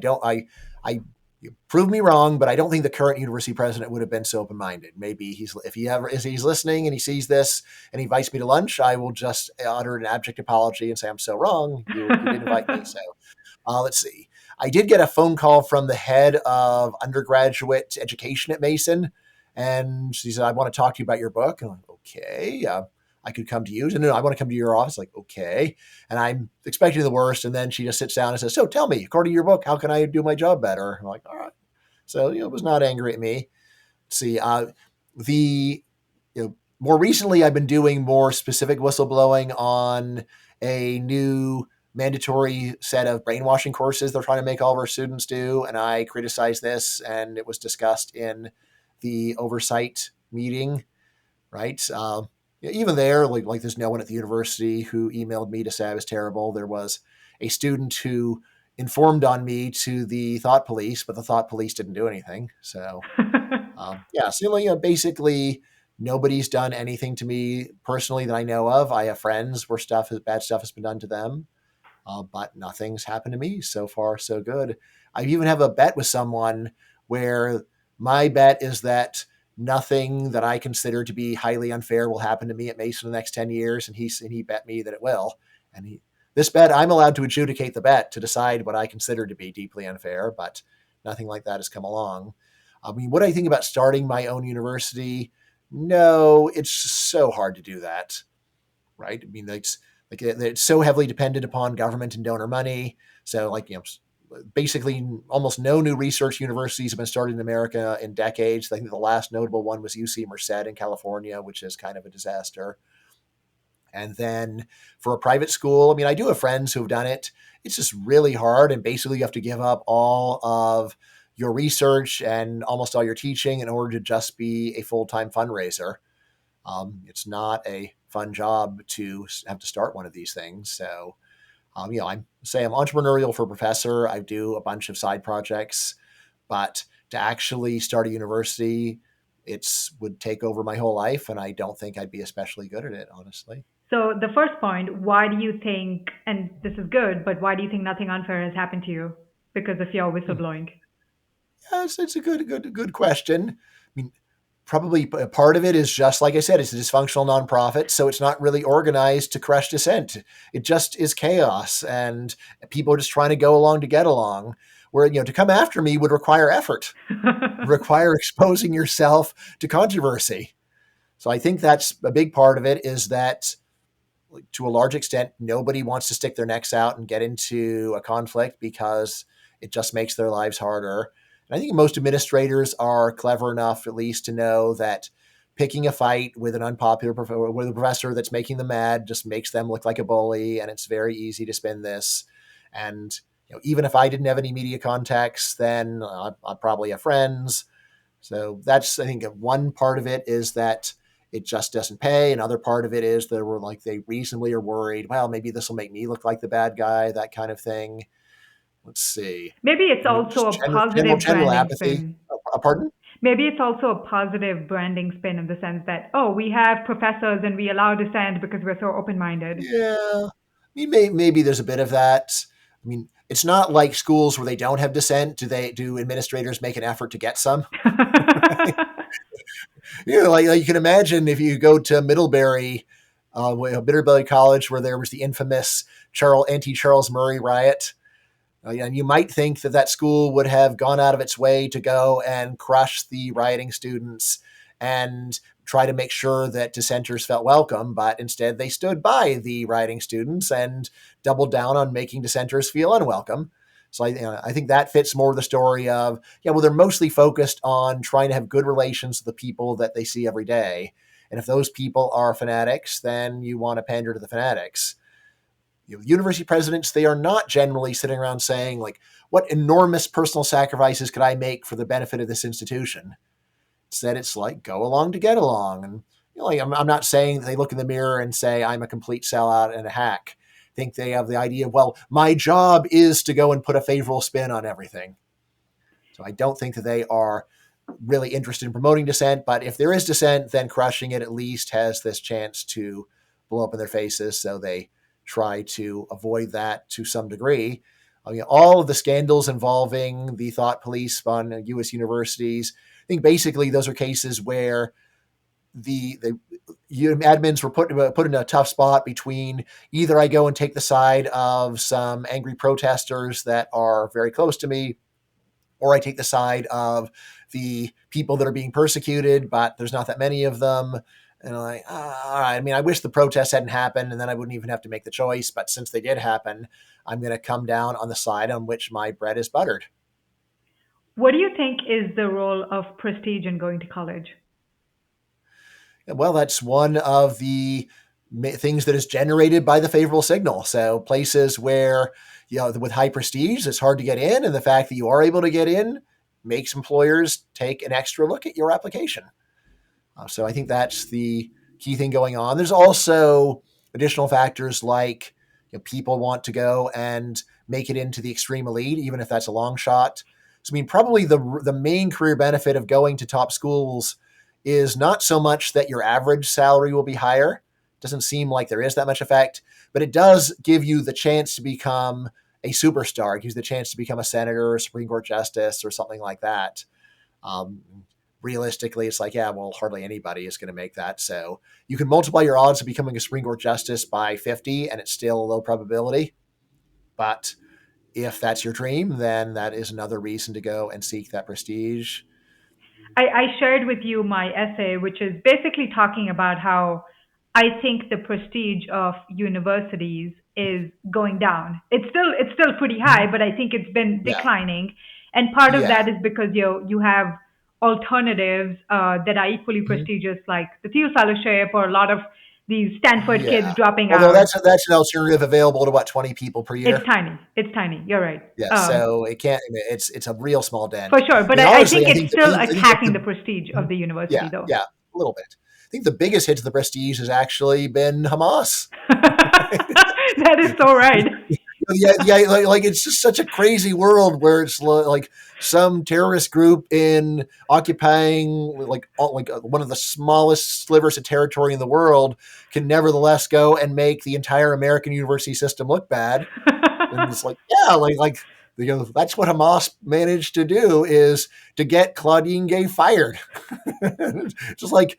S1: prove me wrong, but I don't think the current university president would have been so open minded. Maybe if he's listening and he sees this and he invites me to lunch, I will just utter an abject apology and say I'm so wrong. You did invite me, so let's see. I did get a phone call from the head of undergraduate education at Mason, and she said, "I want to talk to you about your book." And I'm like, "Okay, I could come to you." And no, I want to come to your office. Like, okay. And I'm expecting the worst, and then she just sits down and says, "So tell me, according to your book, how can I do my job better?" I'm like, "All right." So was not angry at me. Let's see, the more recently, I've been doing more specific whistleblowing on a new mandatory set of brainwashing courses they're trying to make all of our students do. And I criticized this, and it was discussed in the oversight meeting, right? Even there, like there's no one at the university who emailed me to say I was terrible. There was a student who informed on me to the thought police, but the thought police didn't do anything. So yeah, so basically nobody's done anything to me personally that I know of. I have friends where bad stuff has been done to them, but nothing's happened to me so far. So good. I even have a bet with someone where my bet is that nothing that I consider to be highly unfair will happen to me at Mason in the next 10 years, and he bet me that it will. And this bet, I'm allowed to adjudicate the bet to decide what I consider to be deeply unfair, but nothing like that has come along. I mean, what do I think about starting my own university? No, it's so hard to do that, right? I mean, it's so heavily dependent upon government and donor money. So, basically, almost no new research universities have been started in America in decades. I think the last notable one was UC Merced in California, which is kind of a disaster. And then for a private school, I mean, I do have friends who have done it. It's just really hard. And basically, you have to give up all of your research and almost all your teaching in order to just be a full time fundraiser. It's not a fun job to have to start one of these things. So, I'm entrepreneurial for a professor. I do a bunch of side projects, but to actually start a university, it's would take over my whole life, and I don't think I'd be especially good at it, honestly.
S2: So, the first point, why do you think, and this is good, but why do you think nothing unfair has happened to you because of your
S1: Hmm.
S2: whistleblowing?
S1: Yeah, it's a good question. I mean, probably a part of it is just like I said, it's a dysfunctional nonprofit, so it's not really organized to crush dissent. It just is chaos, and people are just trying to go along to get along. Where to come after me would require effort, require exposing yourself to controversy. So I think that's a big part of it. Is that to a large extent, nobody wants to stick their necks out and get into a conflict because it just makes their lives harder. And I think most administrators are clever enough, at least, to know that picking a fight with an unpopular with a professor that's making them mad just makes them look like a bully, and it's very easy to spin this. And even if I didn't have any media contacts, then I probably have friends. So that's, I think, one part of it is that it just doesn't pay. Another part of it is that they reasonably are worried, well, maybe this will make me look like the bad guy, that kind of thing. Let's see.
S2: Maybe it's
S1: I mean,
S2: also
S1: just
S2: a positive
S1: general
S2: branding
S1: apathy.
S2: spin.
S1: Pardon?
S2: Maybe it's also a positive branding spin in the sense that, oh, we have professors and we allow dissent because we're so open minded.
S1: Yeah. I mean, maybe there's a bit of that. I mean, it's not like schools where they don't have dissent. Do administrators make an effort to get some? Like you can imagine if you go to Middlebury College, where there was the infamous anti-Charles Murray riot. And you might think that school would have gone out of its way to go and crush the rioting students and try to make sure that dissenters felt welcome, but instead they stood by the rioting students and doubled down on making dissenters feel unwelcome. So I think that fits more the story of, they're mostly focused on trying to have good relations with the people that they see every day. And if those people are fanatics, then you want to pander to the fanatics. University presidents, they are not generally sitting around saying, like, what enormous personal sacrifices could I make for the benefit of this institution? Instead, it's like, go along to get along. And I'm not saying that they look in the mirror and say, I'm a complete sellout and a hack. I think they have the idea of, well, my job is to go and put a favorable spin on everything. So I don't think that they are really interested in promoting dissent, but if there is dissent, then crushing it at least has this chance to blow up in their faces. So they try to avoid that to some degree. I mean, all of the scandals involving the thought police on U.S. universities, I think basically those are cases where the admins were put in a tough spot between either I go and take the side of some angry protesters that are very close to me, or I take the side of the people that are being persecuted, but there's not that many of them. And I'm like, all right. I mean, I wish the protests hadn't happened and then I wouldn't even have to make the choice. But since they did happen, I'm going to come down on the side on which my bread is buttered.
S2: What do you think is the role of prestige in going to college?
S1: Well, that's one of the things that is generated by the favorable signal. So places where, with high prestige, it's hard to get in. And the fact that you are able to get in makes employers take an extra look at your application. So I think that's the key thing going on. There's also additional factors like people want to go and make it into the extreme elite, even if that's a long shot. So I mean, probably the main career benefit of going to top schools is not so much that your average salary will be higher. It doesn't seem like there is that much effect, but it does give you the chance to become a superstar. It gives you the chance to become a senator or a Supreme Court justice or something like that. Realistically, it's like, hardly anybody is going to make that. So you can multiply your odds of becoming a Supreme Court justice by 50, and it's still a low probability. But if that's your dream, then that is another reason to go and seek that prestige.
S2: I shared with you my essay, which is basically talking about how I think the prestige of universities is going down. It's still pretty high, but I think it's been
S1: Yeah.
S2: declining, and part of
S1: Yeah.
S2: that is because you have alternatives that are equally
S1: Mhm.
S2: prestigious, like the Thiel Fellowship or a lot of these Stanford kids
S1: Yeah.
S2: dropping
S1: Although
S2: out.
S1: that's an alternative available to what, 20 people per
S2: It's
S1: year.
S2: tiny. It's tiny. You're right.
S1: Yeah. So it can't. It's a real small
S2: For
S1: dent.
S2: sure.
S1: I
S2: But
S1: mean,
S2: I
S1: honestly,
S2: think
S1: I
S2: it's
S1: think
S2: still
S1: I think
S2: attacking the prestige of the university, though.
S1: yeah, a little bit. I think the biggest hit to the prestige has actually been Hamas.
S2: That is so right.
S1: Like it's just such a crazy world where it's like some terrorist group in occupying like one of the smallest slivers of territory in the world can nevertheless go and make the entire American university system look bad. And it's like, that's what Hamas managed to do, is to get Claudine Gay fired. Just like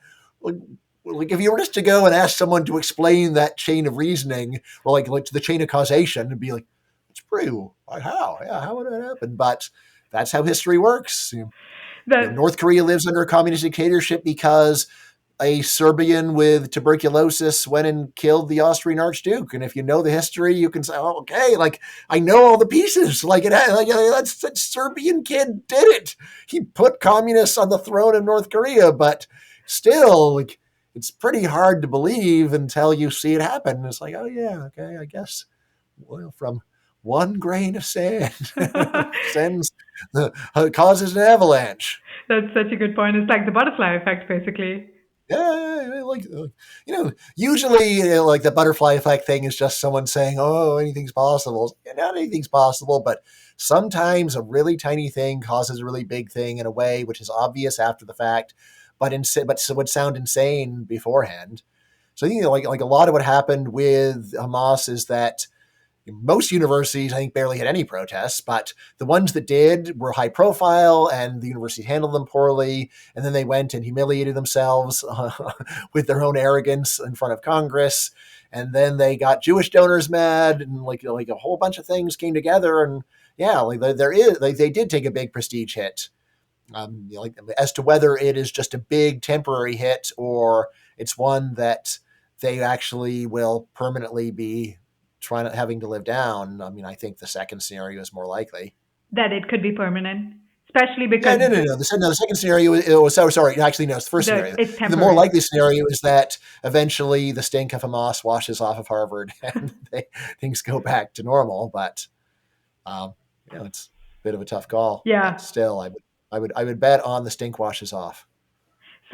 S1: if you were just to go and ask someone to explain that chain of reasoning, or like to the chain of causation, and be like, it's pretty, how would that happen? But that's how history works.
S2: that
S1: North Korea lives under a communist dictatorship because a Serbian with tuberculosis went and killed the Austrian Archduke. And if you know the history, you can say, oh, okay, like I know all the that Serbian kid did it. He put communists on the throne of North Korea, but still, like, it's pretty hard to believe until you see it happen. And it's like, oh yeah, okay, I guess. Well, from one grain of sand sends causes an avalanche.
S2: That's such a good point. It's like the butterfly effect, basically.
S1: Yeah, like usually like the butterfly effect thing is just someone saying, "Oh, anything's possible." Yeah, not anything's possible, but sometimes a really tiny thing causes a really big thing in a way which is obvious after the fact, but so would sound insane beforehand. So I think like a lot of what happened with Hamas is that most universities, I think, barely had any protests, but the ones that did were high profile and the university handled them poorly. And then they went and humiliated themselves with their own arrogance in front of Congress. And then they got Jewish donors mad, and like a whole bunch of things came together. And yeah, like they did take a big prestige hit. Like, as to whether it is just a big temporary hit or it's one that they actually will permanently be trying to having to live down. I mean, I think the second scenario is more likely.
S2: That it could be permanent, especially
S1: Yeah,
S2: because
S1: no. The second scenario is, so sorry. Actually, no, it's the first scenario.
S2: it's
S1: The more
S2: temporary.
S1: likely scenario is that eventually the stink of Hamas washes off of Harvard and things go back to normal. But um, it's a bit of a tough call. But
S2: Yeah.
S1: still, I would bet on the stink washes off.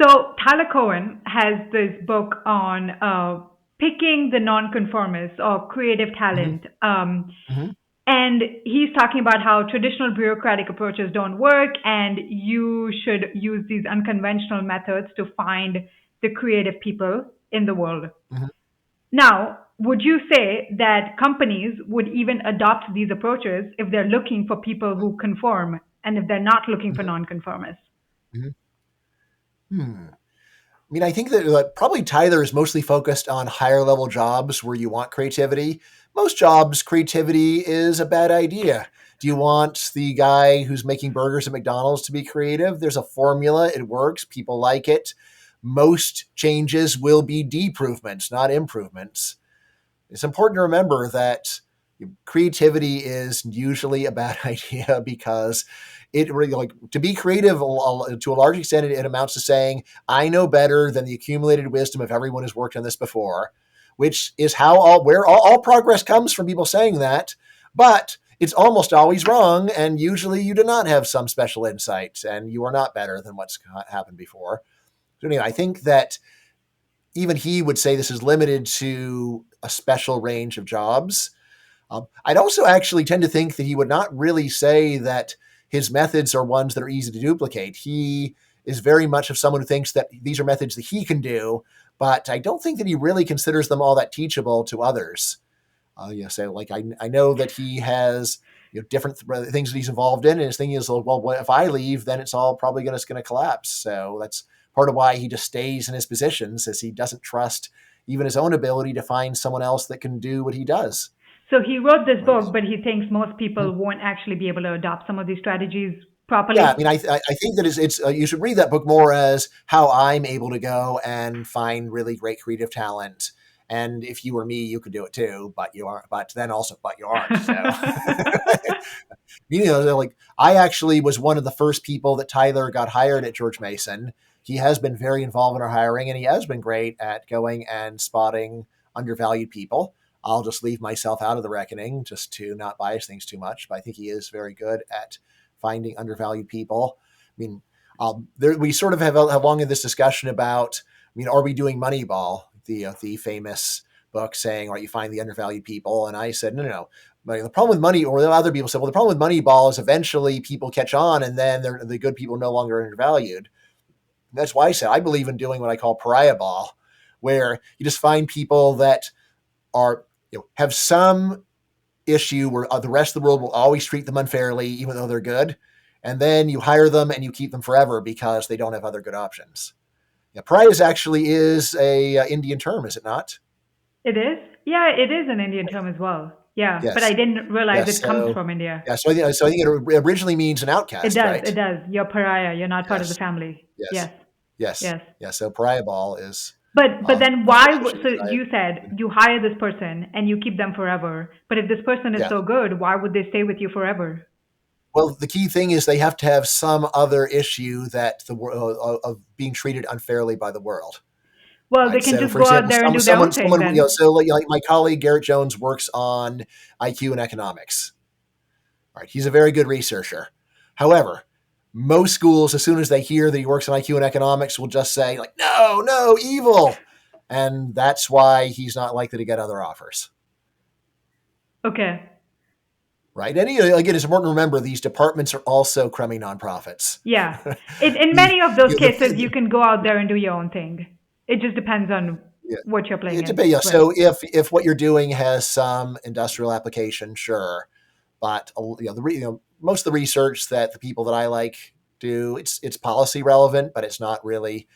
S2: So Tyler Cowen has this book on picking the nonconformist or creative
S1: Mm-hmm.
S2: talent.
S1: Mm-hmm.
S2: And he's talking about how traditional bureaucratic approaches don't work and you should use these unconventional methods to find the creative people in the world.
S1: Mm-hmm.
S2: Now, would you say that companies would even adopt these approaches if they're looking for people who conform and if they're not looking for nonconformists?
S1: Mm-hmm. Hmm. I mean, I think that probably Tyler is mostly focused on higher level jobs where you want creativity. Most jobs, creativity is a bad idea. Do you want the guy who's making burgers at McDonald's to be creative? There's a formula, it works, people like it. Most changes will be deprovements, not improvements. It's important to remember that creativity is usually a bad idea because it really, like, to be creative to a large extent, it amounts to saying, I know better than the accumulated wisdom of everyone who's worked on this before, which is how all progress comes, from people saying that. But it's almost always wrong, and usually you do not have some special insight and you are not better than what's happened before. So anyway, I think that even he would say this is limited to a special range of jobs. I'd also actually tend to think that he would not really say that his methods are ones that are easy to duplicate. He is very much of someone who thinks that these are methods that he can do, but I don't think that he really considers them all that teachable to others. So like I know that he has different things that he's involved in, and his thing is, well, if I leave, then it's all probably going to collapse. So that's part of why he just stays in his positions, as he doesn't trust even his own ability to find someone else that can do what he does.
S2: So he wrote this
S1: Right.
S2: book, but he thinks most
S1: Mhm.
S2: people won't actually be able to adopt some of these strategies
S1: Yeah, I
S2: properly.
S1: mean, I think that it's you should read that book more as how I'm able to go and find really great creative talent. And if you were me, you could do it too, but you aren't. But you aren't. So like, I actually was one of the first people that Tyler got hired at George Mason. He has been very involved in our hiring, and he has been great at going and spotting undervalued people. I'll just leave myself out of the reckoning just to not bias things too much, but I think he is very good at finding undervalued people. I mean, we sort of have long in this discussion about, I mean, are we doing Moneyball, the famous book saying, right, you find the undervalued people? And I said, no. But the problem with money, or the other people said, well, the problem with Moneyball is eventually people catch on, and then the good people are no longer undervalued. That's why I said I believe in doing what I call pariah ball, where you just find people that are have some issue where the rest of the world will always treat them unfairly, even though they're good. And then you hire them and you keep them forever because they don't have other good options. Yeah, pariah actually is a Indian term, is it not?
S2: It is? Yeah, it is an Indian term as well. Yeah, but I
S1: Yes.
S2: didn't realize
S1: Yes.
S2: it comes
S1: So
S2: from India.
S1: yeah. So I think it originally means an
S2: It
S1: outcast,
S2: does.
S1: right?
S2: It does. You're pariah. You're not part of the
S1: Yes.
S2: family.
S1: Yes.
S2: Yes.
S1: Yes.
S2: Yes.
S1: Yeah. So pariah ball is
S2: But then
S1: a
S2: why?
S1: position
S2: So
S1: that I.
S2: you said you hire this person and you keep them forever. But if this person is
S1: Yeah.
S2: so good, why would they stay with you forever?
S1: Well, the key thing is they have to have some other issue that the world of being treated unfairly by the world.
S2: Well, they
S1: Right.
S2: can
S1: So,
S2: just
S1: for
S2: go out
S1: example,
S2: there and do their own thing
S1: someone,
S2: then.
S1: so like my colleague Garrett Jones works on IQ and economics. Right. He's a very good researcher. However, most schools, as soon as they hear that he works on IQ and economics, will just say like, no, no, evil. And that's why he's not likely to get other offers.
S2: Okay.
S1: Right. And again, it's important to remember these departments are also crummy nonprofits.
S2: Yeah. In
S1: the,
S2: many of those cases, you
S1: the,
S2: can go out there and do your own thing. It just depends on
S1: yeah.
S2: what you're playing
S1: It
S2: in.
S1: depends. Yeah.
S2: Right.
S1: So if what you're doing has some industrial application, sure. But most of the research that the people that I like do, it's policy relevant, but it's not really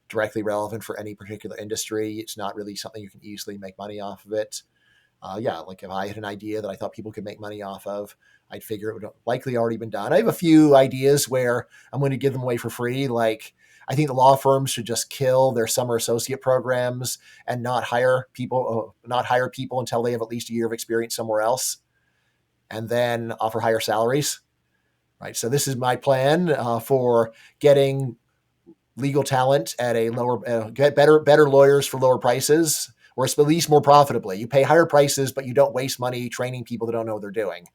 S1: directly relevant for any particular industry. It's not really something you can easily make money off of it. Like if I had an idea that I thought people could make money off of, I'd figure it would have likely already been done. I have a few ideas where I'm going to give them away for free. Like I think the law firms should just kill their summer associate programs and not hire people until they have at least a year of experience somewhere else, and then offer higher salaries. Right. So this is my plan for getting legal talent at a lower, get better lawyers for lower prices, or at least more profitably. You pay higher prices, but you don't waste money training people that don't know what they're doing.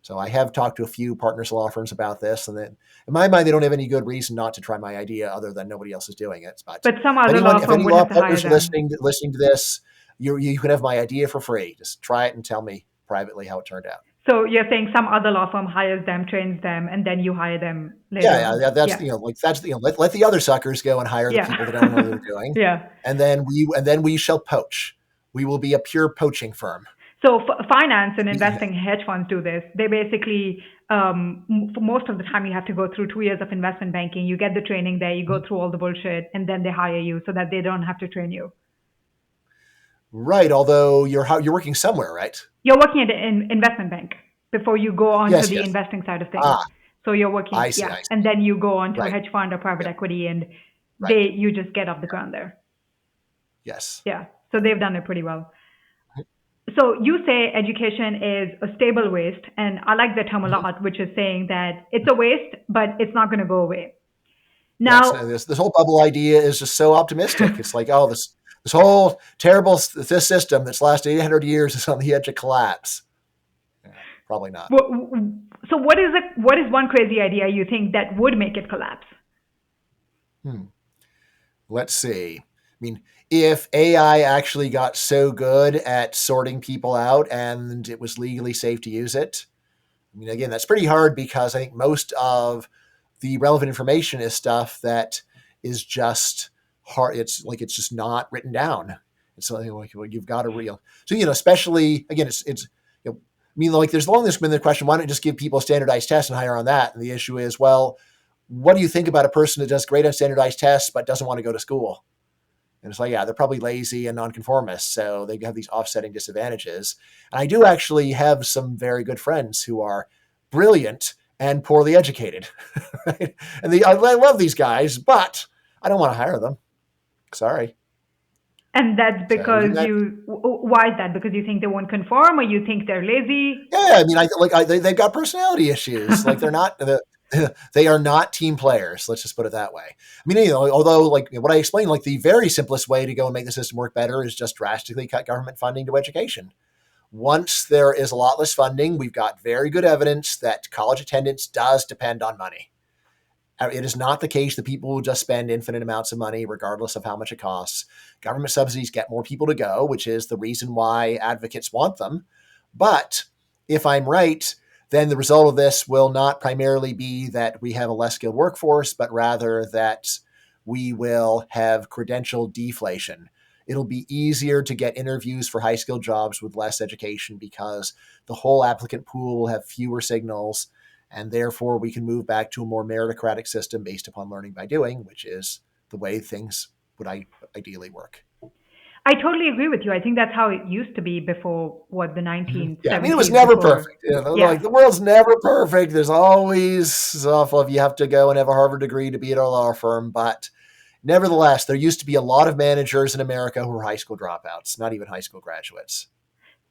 S1: So I have talked to a few partners law firms about this, and then in my mind, they don't have any good reason not to try my idea other than nobody else is doing it. But
S2: But some other law
S1: if
S2: firm
S1: any
S2: would
S1: law
S2: have to hire
S1: partners are
S2: them.
S1: listening to this, you can have my idea for free. Just try it and tell me privately how it turned out.
S2: So you're saying some other law firm hires them, trains them, and then you hire them later
S1: Yeah,
S2: on.
S1: yeah, that's
S2: Yeah.
S1: let the other suckers go and hire the
S2: Yeah.
S1: people that don't know what they're doing,
S2: Yeah.
S1: and then we shall poach. We will be a pure poaching firm.
S2: So finance and investing hedge funds do this. They basically, for most of the time, you have to go through 2 years of investment banking. You get the training there, you go through all the bullshit, and then they hire you so that they don't have to train you.
S1: Right. Although you're working somewhere, right?
S2: You're working at an investment bank before you go on to
S1: Yes.
S2: the
S1: Yes.
S2: investing side of things.
S1: Ah,
S2: So you're working,
S1: I see.
S2: yeah,
S1: I
S2: and
S1: see.
S2: then you go on to a
S1: Right.
S2: hedge fund or private
S1: Yeah.
S2: equity, and
S1: Right.
S2: you just get off the ground there.
S1: Yes.
S2: Yeah. So they've done it pretty well. So you say education is a stable waste, and I like the term a
S1: Mhm.
S2: lot, which is saying that it's a waste, but it's not going to go away.
S1: Yeah.
S2: Now,
S1: This whole bubble idea is just so optimistic. It's like, oh, this whole terrible this system that's lasted 800 years is on the edge of collapse. Yeah, probably not.
S2: so what is it? What is one crazy idea you think that would make it collapse?
S1: Hmm. Let's see. I mean, if AI actually got so good at sorting people out and it was legally safe to use it, I mean, again, that's pretty hard because I think most of the relevant information is stuff that is just hard. It's just not written down. It's like well, you've got a real. So especially again, it's. I mean, like there's long this been the question: why don't you just give people a standardized test and hire on that? And the issue is, well, what do you think about a person that does great on standardized tests but doesn't want to go to school? And it's like, yeah, they're probably lazy and nonconformists, so they have these offsetting disadvantages. And I do actually have some very good friends who are brilliant and poorly educated. Right? And I love these guys, but I don't want to hire them. Sorry.
S2: And that's
S1: So
S2: because why is that? Because you think they won't conform, or you think they're lazy?
S1: yeah, I mean, they've got personality issues. Like they're not they are not team players. Let's just put it that way. I mean, although like what I explained, like the very simplest way to go and make the system work better is just drastically cut government funding to education. Once there is a lot less funding, we've got very good evidence that college attendance does depend on money. It is not the case that people will just spend infinite amounts of money regardless of how much it costs. Government subsidies get more people to go, which is the reason why advocates want them. But if I'm right, then the result of this will not primarily be that we have a less skilled workforce, but rather that we will have credential deflation. It'll be easier to get interviews for high skilled jobs with less education because the whole applicant pool will have fewer signals, and therefore we can move back to a more meritocratic system based upon learning by doing, which is the way things would ideally work.
S2: I totally agree with you. I think that's how it used to be before what the
S1: Yeah, I mean, it
S2: 1970s.
S1: was never
S2: Before,
S1: perfect.
S2: yeah.
S1: Like the world's never perfect. There's always awful if you have to go and have a Harvard degree to be at a law firm. But nevertheless, there used to be a lot of managers in America who were high school dropouts, not even high school graduates.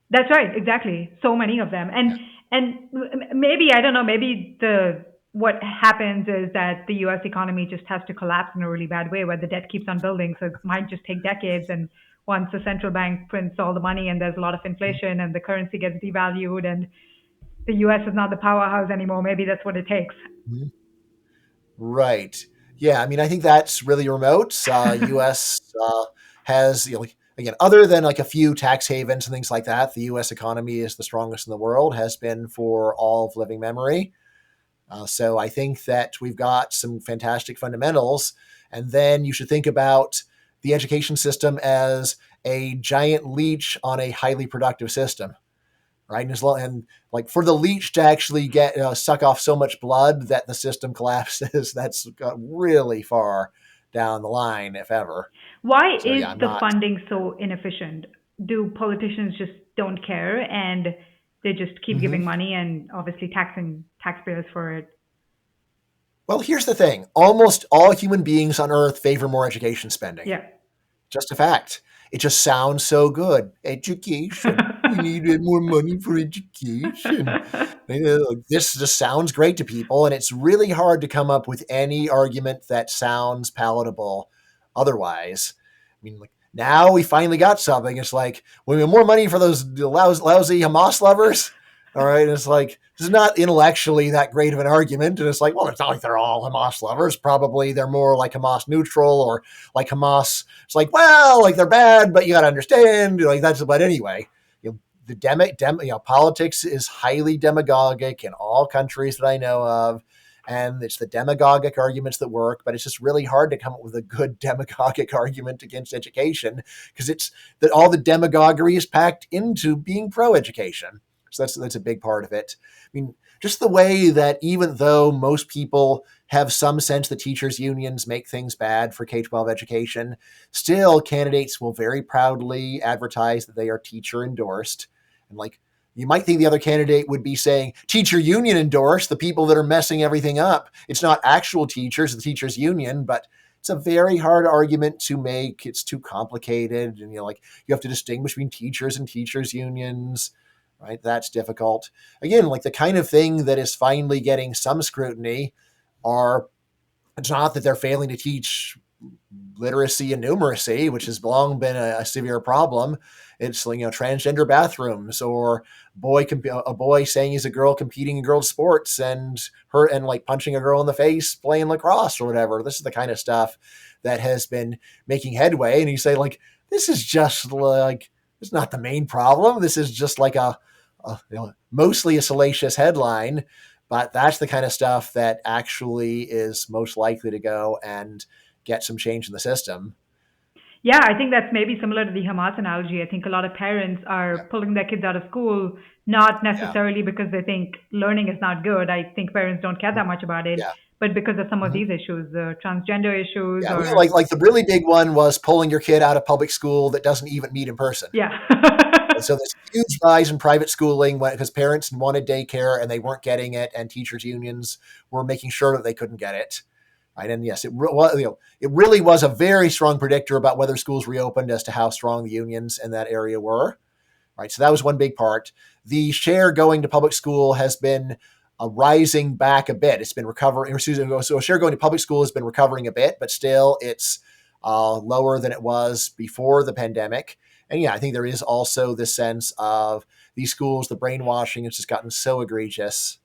S2: That's right, exactly. So many of them.
S1: Yeah.
S2: And maybe, I don't know, maybe the what happens is that the US economy just has to collapse in a really bad way where the debt keeps on building. So it might just take decades. And once the central bank prints all the money and there's a lot of inflation and the currency gets devalued and the US is not the powerhouse anymore, maybe that's what it takes.
S1: Mhm. Right. Yeah. I mean, I think that's really remote. U.S. Has, again, other than like a few tax havens and things like that, the U.S. economy is the strongest in the world, has been for all of living memory. So I think that we've got some fantastic fundamentals. And then you should think about the education system as a giant leech on a highly productive system, right? And like for the leech to actually get suck off so much blood that the system collapses, that's got really far down the line, if ever.
S2: Why
S1: So
S2: is
S1: yeah, I'm
S2: the
S1: not.
S2: funding so inefficient? Do politicians just don't care and they just keep
S1: Mhm.
S2: giving money and obviously taxing taxpayers for it?
S1: Well, here's the thing: almost all human beings on Earth favor more education spending.
S2: Yeah.
S1: Just a fact. It just sounds so good. Education. We needed more money for education. This just sounds great to people, and it's really hard to come up with any argument that sounds palatable otherwise. I mean, like now we finally got something. It's like we have more money for those lousy Hamas lovers. All right, and it's like this is not intellectually that great of an argument, and it's like, well, it's not like they're all Hamas lovers. Probably they're more like Hamas neutral, or like Hamas. It's like, well, like they're bad, but you got to understand, like that's. But anyway, the politics is highly demagogic in all countries that I know of, and it's the demagogic arguments that work. But it's just really hard to come up with a good demagogic argument against education because it's that all the demagoguery is packed into being pro-education. So that's a big part of it. I mean, just the way that even though most people have some sense that teachers' unions make things bad for K 12 education, still candidates will very proudly advertise that they are teacher endorsed. And like, you might think the other candidate would be saying teacher union endorsed, the people that are messing everything up. It's not actual teachers, the teachers union, but it's a very hard argument to make. It's too complicated. And like you have to distinguish between teachers and teachers unions, right? That's difficult. Again, like the kind of thing that is finally getting some scrutiny are, it's not that they're failing to teach literacy and numeracy, which has long been a severe problem. It's transgender bathrooms, or a boy saying he's a girl competing in girls' sports, and like punching a girl in the face playing lacrosse or whatever. This is the kind of stuff that has been making headway. And you say like, this is just like, it's not the main problem. This is just like mostly a salacious headline, but that's the kind of stuff that actually is most likely to go and get some change in the system.
S2: Yeah, I think that's maybe similar to the Hamas analogy. I think a lot of parents are
S1: Yeah.
S2: pulling their kids out of school not
S1: Yeah.
S2: necessarily because they think learning is not good. I think parents don't care that much about it,
S1: Yeah.
S2: but because of some of
S1: Mhm.
S2: these issues, the transgender issues,
S1: Yeah.
S2: or
S1: Like the really big one was pulling your kid out of public school that doesn't even meet in person.
S2: yeah.
S1: And so there's a huge rise in private schooling because parents wanted daycare and they weren't getting it, and teachers unions were making sure that they couldn't get it. Right. And yes, it really was a very strong predictor about whether schools reopened as to how strong the unions in that area were. Right. So that was one big part. The share going to public school has been rising back a bit. It's been recovering. So share going to public school has been recovering a bit, but still it's lower than it was before the pandemic. And yeah, I think there is also this sense of these schools, the brainwashing has just gotten so egregious,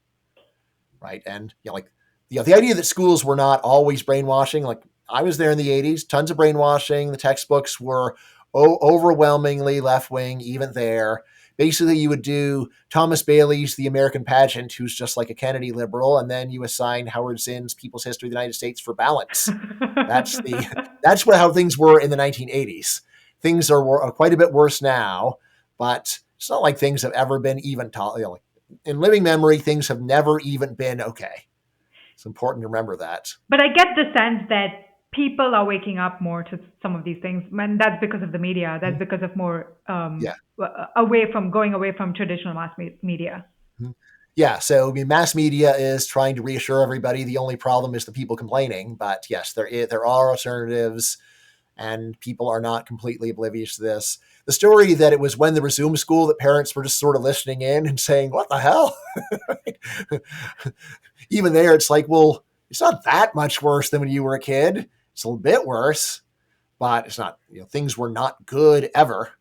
S1: right? And like the idea that schools were not always brainwashing, like I was there in the 80s, tons of brainwashing. The textbooks were overwhelmingly left wing, even there. Basically, you would do Thomas Bailey's The American Pageant, who's just like a Kennedy liberal, and then you assign Howard Zinn's People's History of the United States for balance. That's the that's how things were in the 1980s. Things are quite a bit worse now, but it's not like things have ever been even like in living memory, things have never even been okay. It's important to remember that.
S2: But I get the sense that people are waking up more to some of these things, and that's because of the media. That's
S1: Mhm.
S2: because of more
S1: Yeah.
S2: away from going away from traditional media.
S1: Mhm. Yeah. So, I mean, mass media is trying to reassure everybody the only problem is the people complaining. But yes, there are alternatives. and people are not completely oblivious to this. The story that it was when there was Zoom school that parents were just sort of listening in and saying, what the hell? Even there, it's like, well, it's not that much worse than when you were a kid. It's a little bit worse, but it's not, things were not good ever.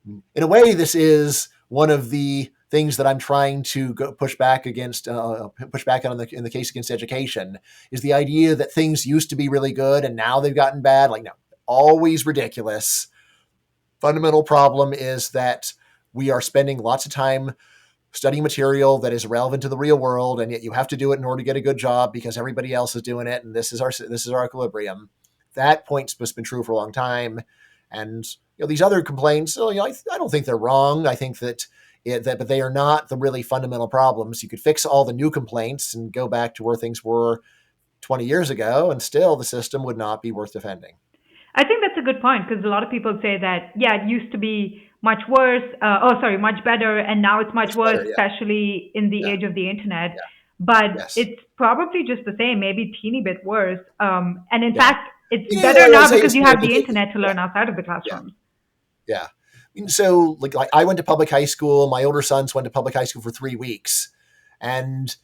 S1: In a way, this is one of the things that I'm trying to push back against, push back on in the case against education, is the idea that things used to be really good and now they've gotten bad. Like, no, always ridiculous. Fundamental problem is that we are spending lots of time studying material that is relevant to the real world, and yet you have to do it in order to get a good job because everybody else is doing it, and this is our equilibrium. That point's been true for a long time, and these other complaints, I don't think they're wrong. I think that but they are not the really fundamental problems. You could fix all the new complaints and go back to where things were 20 years ago, and still the system would not be worth defending.
S2: I think that's a good point because a lot of people say that, yeah, it used to be much worse, much better, and now it's much worse,
S1: Better, yeah.
S2: especially in the age of the internet.
S1: Yeah.
S2: But
S1: Yes.
S2: it's probably just the same, maybe a teeny bit worse. And in
S1: Yeah.
S2: fact, it's better now because you have the
S1: it's-
S2: internet to learn outside of the classroom.
S1: Yeah. So like I went to public high school. My older sons went to public high school for 3 weeks. And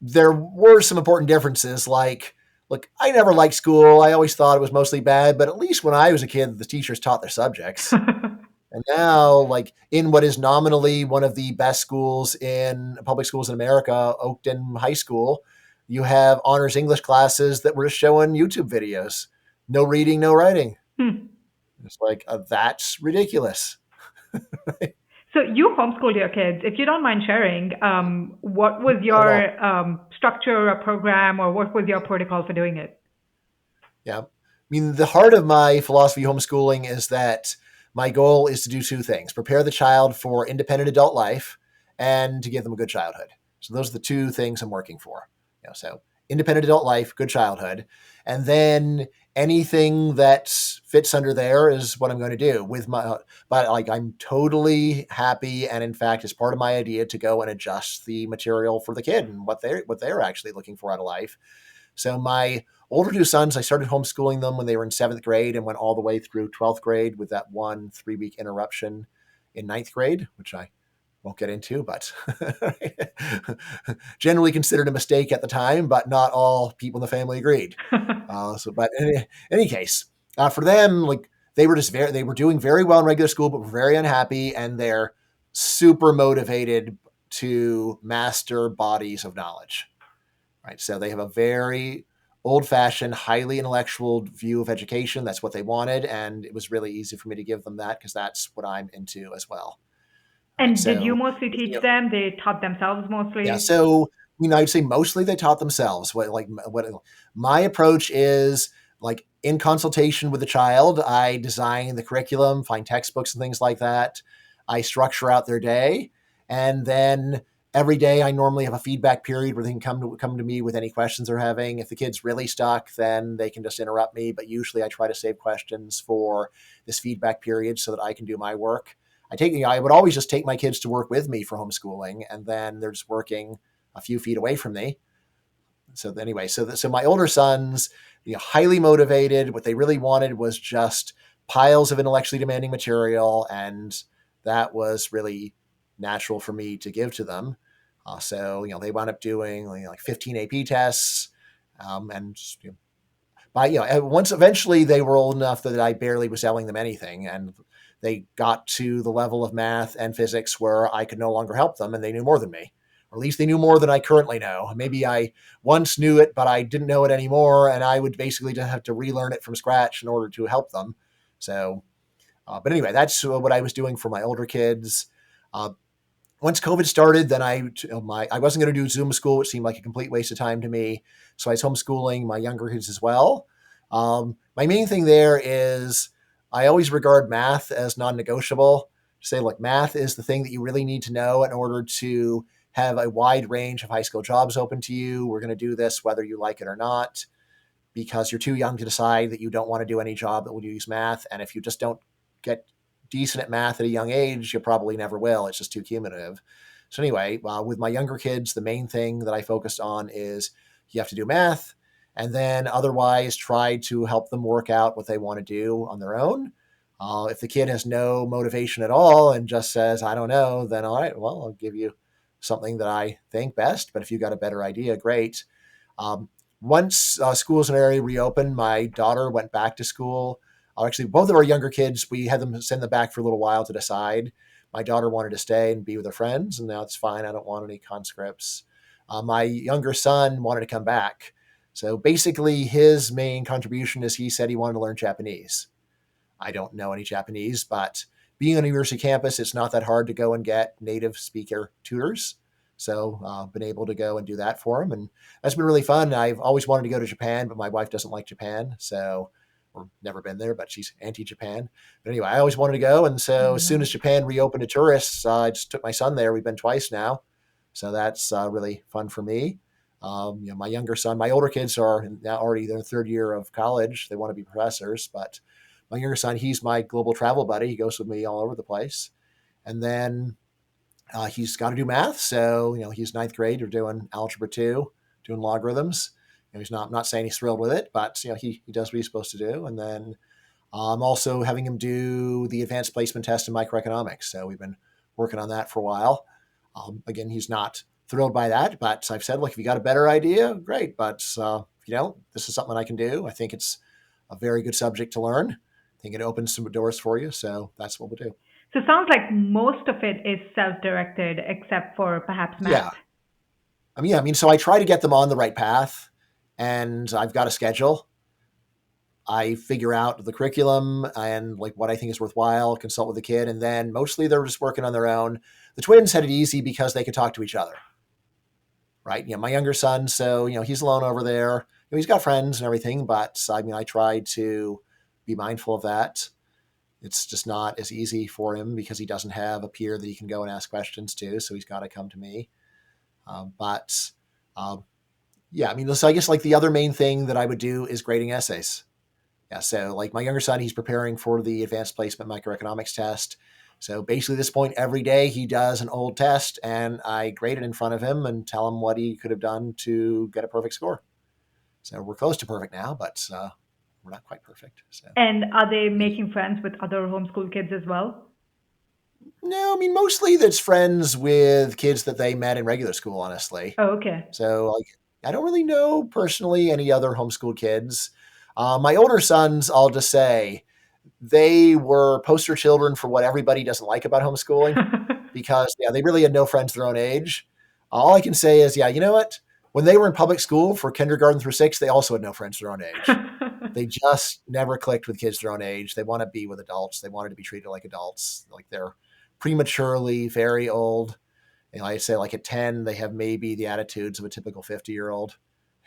S1: there were some important differences. Like, look, I never liked school. I always thought it was mostly bad. But at least when I was a kid, the teachers taught their subjects. And now, like in what is nominally one of the best schools in public schools in America, Oakton High School, you have honors English classes that were just showing YouTube videos. No reading, no writing. It's like, that's ridiculous.
S2: So you homeschooled your kids. If you don't mind sharing, what was your structure or program, or what was your protocol for doing it?
S1: Yeah. I mean, the heart of my philosophy of homeschooling is that my goal is to do two things: prepare the child for independent adult life and to give them a good childhood. So those are the two things I'm working for. So independent adult life, good childhood, and then anything that fits under there is what I'm going to do with but like, I'm totally happy. And in fact, it's part of my idea to go and adjust the material for the kid and what they're actually looking for out of life. So my older two sons, I started homeschooling them when they were in 7th grade and went all the way through 12th grade with that 1 3-week interruption in 9th grade, which I won't get into, but generally considered a mistake at the time, but not all people in the family agreed. But in any case, for them, like they were doing very well in regular school, but were very unhappy, and they're super motivated to master bodies of knowledge. Right. So they have a very old-fashioned, highly intellectual view of education. That's what they wanted, and it was really easy for me to give them that because that's what I'm into as well.
S2: And did you mostly teach them? They taught themselves mostly?
S1: Yeah. So, I'd say mostly they taught themselves. What my approach is, like in consultation with the child, I design the curriculum, find textbooks and things like that. I structure out their day, and then every day I normally have a feedback period where they can come to me with any questions they're having. If the kid's really stuck, then they can just interrupt me. But usually I try to save questions for this feedback period so that I can do my work. I would always just take my kids to work with me for homeschooling, and then they're just working a few feet away from me. So anyway, so my older sons, highly motivated. What they really wanted was just piles of intellectually demanding material, and that was really natural for me to give to them. So they wound up doing like 15 AP tests, and once eventually they were old enough that I barely was telling them anything, and they got to the level of math and physics where I could no longer help them, and they knew more than me. Or at least they knew more than I currently know. Maybe I once knew it, but I didn't know it anymore, and I would basically just have to relearn it from scratch in order to help them. So, but anyway, that's what I was doing for my older kids. Once COVID started, then I wasn't going to do Zoom school, which seemed like a complete waste of time to me. So I was homeschooling my younger kids as well. My main thing there is I always regard math as non-negotiable. Say, look, math is the thing that you really need to know in order to have a wide range of high school jobs open to you. We're going to do this whether you like it or not, because you're too young to decide that you don't want to do any job that will use math. And if you just don't get decent at math at a young age, you probably never will. It's just too cumulative. So anyway, with my younger kids, the main thing that I focused on is you have to do math. and then otherwise try to help them work out what they want to do on their own. If the kid has no motivation at all and just says, I don't know, then all right, well, I'll give you something that I think best. But if you've got a better idea, great. Once schools in our area reopened, my daughter went back to school. Actually, both of our younger kids, we had them send them back for a little while to decide. My daughter wanted to stay and be with her friends, and now it's fine. I don't want any conscripts. My younger son wanted to come back. So basically, his main contribution is he said he wanted to learn Japanese. I don't know any Japanese, but being on a university campus, it's not that hard to go and get native speaker tutors. So been able to go and do that for him. And that's been really fun. I've always wanted to go to Japan, but my wife doesn't like Japan. So, or never been there, but she's anti-Japan. But anyway, I always wanted to go. And so as soon as Japan reopened to tourists, I just took my son there. We've been twice now. So that's really fun for me. My younger son, my older kids are now already their third year of college. They want to be professors, but my younger son, he's my global travel buddy. He goes with me all over the place. And then he's got to do math. So, he's ninth grade. We're doing algebra 2, doing logarithms. He's not, I'm not saying he's thrilled with it, but, he does what he's supposed to do. And then I'm also having him do the advanced placement test in microeconomics. So we've been working on that for a while. Again, he's not thrilled by that, but I've said, look, if you got a better idea, great. But if you don't, this is something I can do. I think it's a very good subject to learn. I think it opens some doors for you. So that's what we'll do.
S2: So it sounds like most of it is self-directed, except for perhaps math.
S1: Yeah. So I try to get them on the right path, and I've got a schedule. I figure out the curriculum and like what I think is worthwhile, consult with the kid, and then mostly they're just working on their own. The twins had it easy because they could talk to each other, right? My younger son, so, he's alone over there. He's got friends and everything, but I try to be mindful of that. It's just not as easy for him because he doesn't have a peer that he can go and ask questions to. So he's got to come to me. So I guess like the other main thing that I would do is grading essays. Yeah. So like my younger son, he's preparing for the advanced placement microeconomics test. So basically at this point, every day he does an old test and I grade it in front of him and tell him what he could have done to get a perfect score. So we're close to perfect now, but we're not quite perfect. So.
S2: And are they making friends with other homeschool kids as well?
S1: No, mostly that's friends with kids that they met in regular school, honestly.
S2: Oh, okay.
S1: So I don't really know personally any other homeschool kids. My older sons, I'll just say, they were poster children for what everybody doesn't like about homeschooling because, they really had no friends their own age. All I can say is, you know what? When they were in public school for kindergarten through 6, they also had no friends their own age. They just never clicked with kids their own age. They want to be with adults. They wanted to be treated like adults. Like they're prematurely very old. I say like at 10, they have maybe the attitudes of a typical 50-year-old,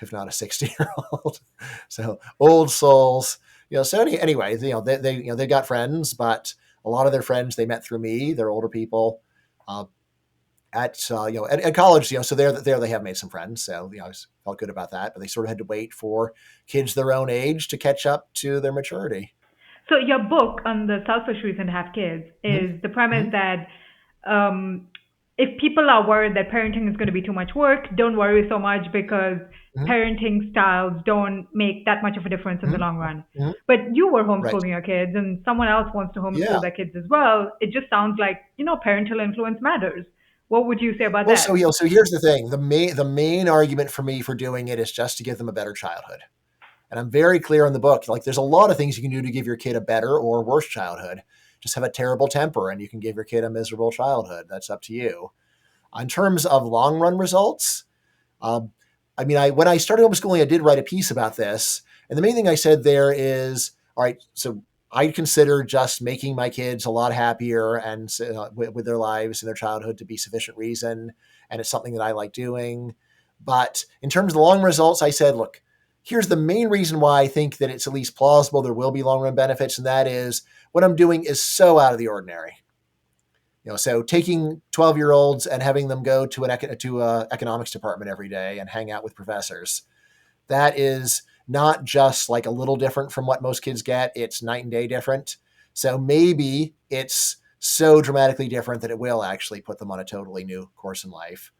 S1: if not a 60-year-old. So old souls. So anyway, they got friends, but a lot of their friends they met through me. They're older people. At college, so there they have made some friends. So I felt good about that. But they sort of had to wait for kids their own age to catch up to their maturity.
S2: So your book on the selfish reason to have kids is the premise that if people are worried that parenting is going to be too much work, don't worry so much because parenting styles don't make that much of a difference in the long run. But you were homeschooling your kids and someone else wants to homeschool their kids as well. It just sounds like, parental influence matters. What would you say about that?
S1: So here's the thing. The main argument for me for doing it is just to give them a better childhood. And I'm very clear in the book, like there's a lot of things you can do to give your kid a better or worse childhood. Just have a terrible temper and you can give your kid a miserable childhood. That's up to you. In terms of long run results, when I started homeschooling, I did write a piece about this. And the main thing I said there is, all right, so I consider just making my kids a lot happier and with their lives and their childhood to be sufficient reason. And it's something that I like doing. But in terms of the long results, I said, look, here's the main reason why I think that it's at least plausible there will be long run benefits. And that is what I'm doing is so out of the ordinary. So taking 12-year-olds and having them go to an economics department every day and hang out with professors, that is not just like a little different from what most kids get. It's night and day different. So maybe it's so dramatically different that it will actually put them on a totally new course in life.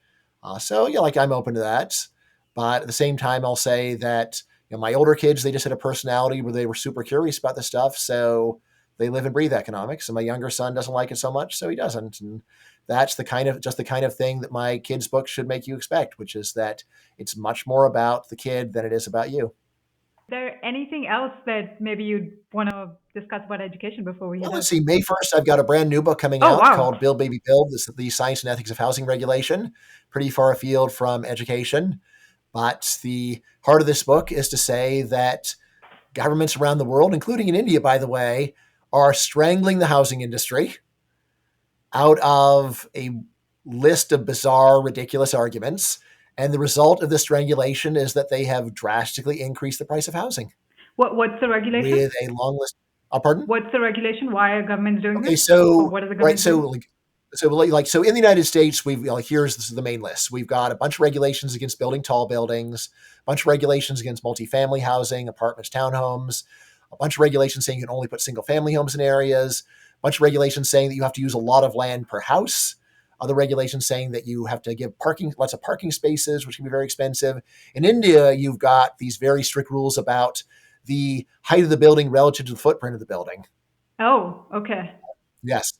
S1: I'm open to that. But at the same time, I'll say that, My older kids, they just had a personality where they were super curious about this stuff. So they live and breathe economics. And my younger son doesn't like it so much, so he doesn't. And that's the kind of thing that my kids' book should make you expect, which is that it's much more about the kid than it is about you.
S2: Is there anything else that maybe you'd want to discuss about education before we
S1: Well,
S2: head
S1: let's
S2: out?
S1: see. May 1st, I've got a brand new book coming
S2: Oh,
S1: out
S2: wow.
S1: called Build Baby Build. This is the science and ethics of housing regulation, pretty far afield from education. But the heart of this book is to say that governments around the world, including in India, by the way, are strangling the housing industry out of a list of bizarre, ridiculous arguments. And the result of this strangulation is that they have drastically increased the price of housing
S2: What's the regulation?
S1: with a long list. Pardon?
S2: What's the regulation? Why are governments doing this?
S1: Okay,
S2: Or
S1: so
S2: what are the
S1: right,
S2: governments
S1: so
S2: doing?
S1: so in the United States, we've here's this is the main list. We've got a bunch of regulations against building tall buildings, a bunch of regulations against multifamily housing, apartments, townhomes, a bunch of regulations saying you can only put single family homes in areas, a bunch of regulations saying that you have to use a lot of land per house. Other regulations saying that you have to give lots of parking spaces, which can be very expensive. In India, you've got these very strict rules about the height of the building relative to the footprint of the building.
S2: Oh, okay.
S1: Yes.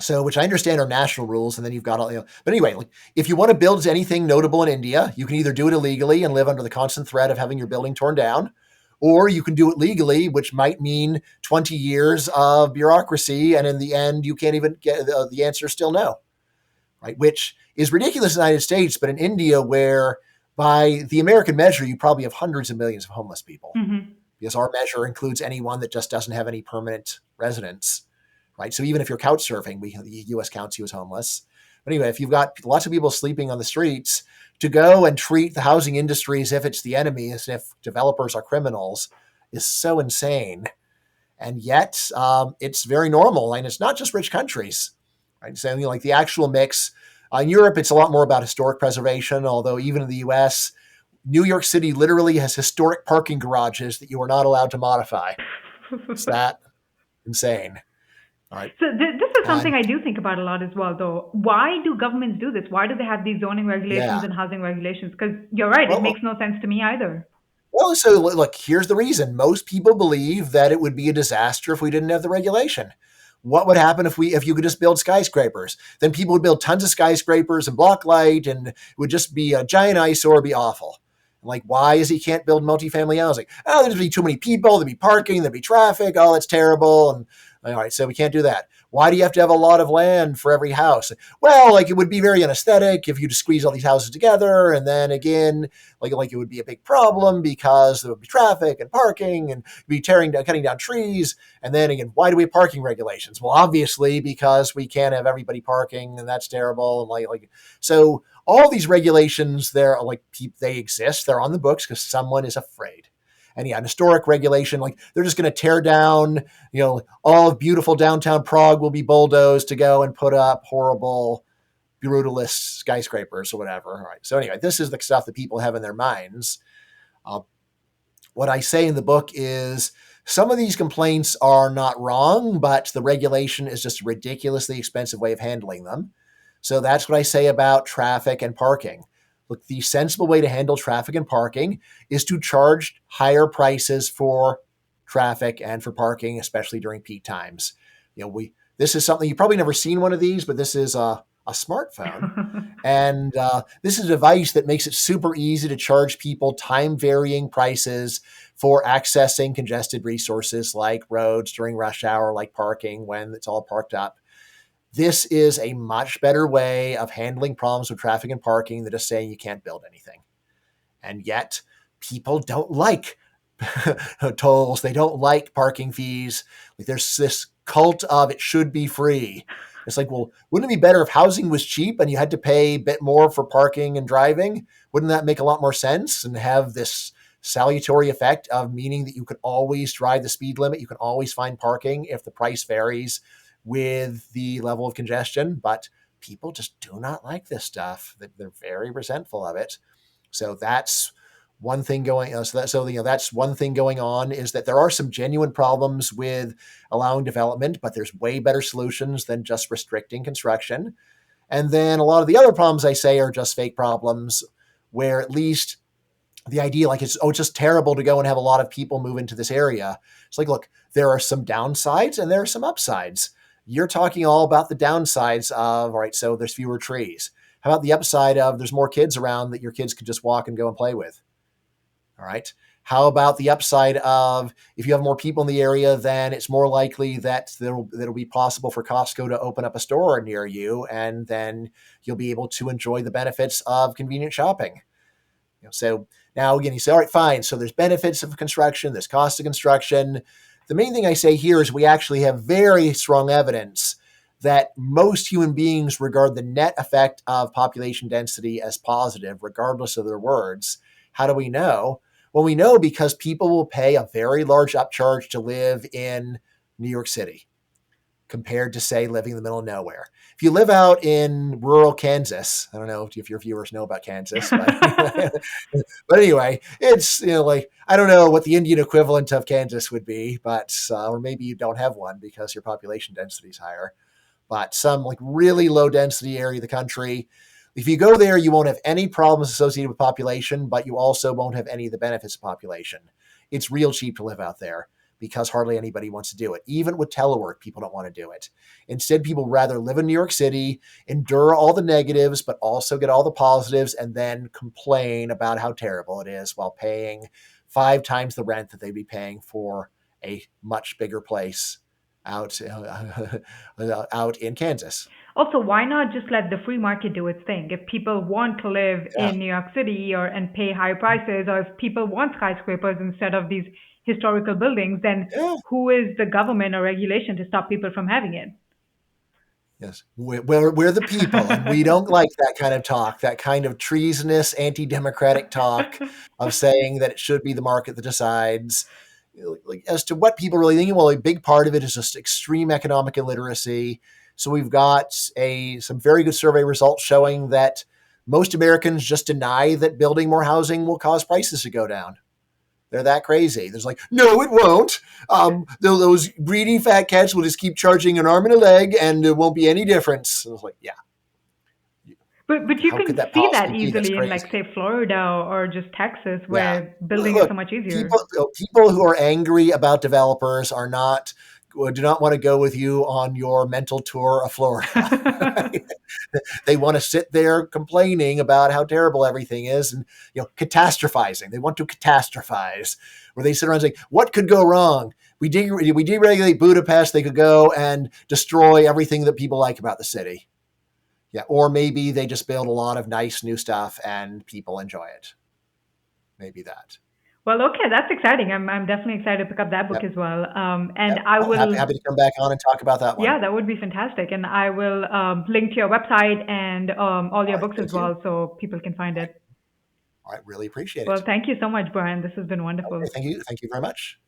S1: So, which I understand are national rules, and then you've got all, but anyway, like if you want to build anything notable in India, you can either do it illegally and live under the constant threat of having your building torn down, or you can do it legally, which might mean 20 years of bureaucracy, and in the end, you can't even get the answer is still no, right? Which is ridiculous in the United States, but in India, where by the American measure, you probably have hundreds of millions of homeless people,
S2: Hmm.
S1: because our measure includes anyone that just doesn't have any permanent residence. Right. So even if you're couch surfing, the U.S. counts you as homeless. But anyway, if you've got lots of people sleeping on the streets, to go and treat the housing industry as if it's the enemy, as if developers are criminals, is so insane. And yet, it's very normal, and it's not just rich countries. Right. So like the actual mix in Europe, it's a lot more about historic preservation. Although even in the U.S., New York City literally has historic parking garages that you are not allowed to modify. It's that insane. All right.
S2: So this is something
S1: And
S2: I do think about a lot as well, though. Why do governments do this? Why do they have these zoning
S1: yeah.
S2: regulations and housing regulations? Because you're right, it
S1: Well,
S2: makes no sense to me either.
S1: Well, so look, here's the reason. Most people believe that it would be a disaster if we didn't have the regulation. What would happen if you could just build skyscrapers? Then people would build tons of skyscrapers and block light, and it would just be a giant eyesore, it'd be awful. Like, why is he can't build multifamily housing? Oh, there'd be too many people, there'd be parking, there'd be traffic. Oh, that's terrible. And all right, so we can't do that. Why do you have to have a lot of land for every house? Well, like it would be very unaesthetic if you just squeeze all these houses together, and then again, like it would be a big problem because there would be traffic and parking and be cutting down trees. And then again, why do we have parking regulations? Well, obviously because we can't have everybody parking, and that's terrible. And so all these regulations, they exist. They're on the books because someone is afraid. And yeah, an historic regulation, like they're just going to tear down, all of beautiful downtown Prague will be bulldozed to go and put up horrible brutalist skyscrapers or whatever. All right. So anyway, this is the stuff that people have in their minds. Uh, what I say in the book is some of these complaints are not wrong, but the regulation is just a ridiculously expensive way of handling them. So that's what I say about traffic and parking. Look, the sensible way to handle traffic and parking is to charge higher prices for traffic and for parking, especially during peak times. This is something you've probably never seen one of these, but this is a smartphone. And this is a device that makes it super easy to charge people time varying prices for accessing congested resources like roads during rush hour, like parking when it's all parked up. This is a much better way of handling problems with traffic and parking than just saying you can't build anything. And yet, people don't like tolls. They don't like parking fees. Like there's this cult of it should be free. It's like, well, wouldn't it be better if housing was cheap and you had to pay a bit more for parking and driving? Wouldn't that make a lot more sense and have this salutary effect of meaning that you could always drive the speed limit? You can always find parking if the price varies with the level of congestion. But people just do not like this stuff. They're very resentful of it. So that's one thing going on. That's one thing going on, is that there are some genuine problems with allowing development, but there's way better solutions than just restricting construction. And then a lot of the other problems I say are just fake problems, where at least the idea like it's just terrible to go and have a lot of people move into this area. It's like, look, there are some downsides and there are some upsides. You're talking all about the downsides of, all right, so there's fewer trees. How about the upside of there's more kids around that your kids could just walk and go and play with? All right. How about the upside of if you have more people in the area, then it's more likely that it'll be possible for Costco to open up a store near you, and then you'll be able to enjoy the benefits of convenient shopping. So now again, you say, all right, fine. So there's benefits of construction, there's cost of construction. The main thing I say here is we actually have very strong evidence that most human beings regard the net effect of population density as positive, regardless of their words. How do we know? Well, we know because people will pay a very large upcharge to live in New York City compared to, say, living in the middle of nowhere. If you live out in rural Kansas, I don't know if your viewers know about Kansas, but anyway, it's, like, I don't know what the Indian equivalent of Kansas would be, but, or maybe you don't have one because your population density is higher, but some like really low density area of the country, if you go there, you won't have any problems associated with population, but you also won't have any of the benefits of population. It's real cheap to live out there because hardly anybody wants to do it. Even with telework, people don't want to do it. Instead, people rather live in New York City, endure all the negatives, but also get all the positives, and then complain about how terrible it is while paying 5 times the rent that they'd be paying for a much bigger place out out in Kansas.
S2: Also, why not just let the free market do its thing? If people want to live
S1: Yeah.
S2: in New York City or and pay higher prices, or if people want skyscrapers instead of these historical buildings, then
S1: Yeah.
S2: who is the government or regulation to stop people from having it?
S1: Yes, we're the people, and we don't like that kind of talk, that kind of treasonous, anti-democratic talk of saying that it should be the market that decides. Like, as to what people really think, well, a big part of it is just extreme economic illiteracy. So we've got some very good survey results showing that most Americans just deny that building more housing will cause prices to go down. They're that crazy. There's like, no, it won't. Those greedy fat cats will just keep charging an arm and a leg, and there won't be any difference. I was like, yeah,
S2: But you
S1: how could
S2: can
S1: that
S2: see that
S1: possibly be? That's
S2: easily in, like,
S1: crazy.
S2: say, Florida or just Texas,
S1: Yeah,
S2: where building is
S1: look,
S2: so much easier.
S1: people who are angry about developers are not do not want to go with you on your mental tour of Florida. They want to sit there complaining about how terrible everything is and catastrophizing. They want to catastrophize, where they sit around saying, "What could go wrong? We deregulate Budapest. They could go and destroy everything that people like about the city." Yeah, or maybe they just build a lot of nice new stuff and people enjoy it. Maybe that.
S2: Well, okay, that's exciting. I'm definitely excited to pick up that book
S1: Yep.
S2: as well. And
S1: Yep.
S2: I
S1: Oh, happy
S2: will,
S1: happy to come back on and talk about that one.
S2: yeah, that would be fantastic. And I will link to your website and all
S1: All
S2: your
S1: right.
S2: books as
S1: Thank you.
S2: well, so people can find
S1: All right.
S2: it.
S1: All right. Really appreciate
S2: Well,
S1: it.
S2: thank you so much, Brian. This has been
S1: Okay.
S2: wonderful.
S1: Thank you. Thank you very much.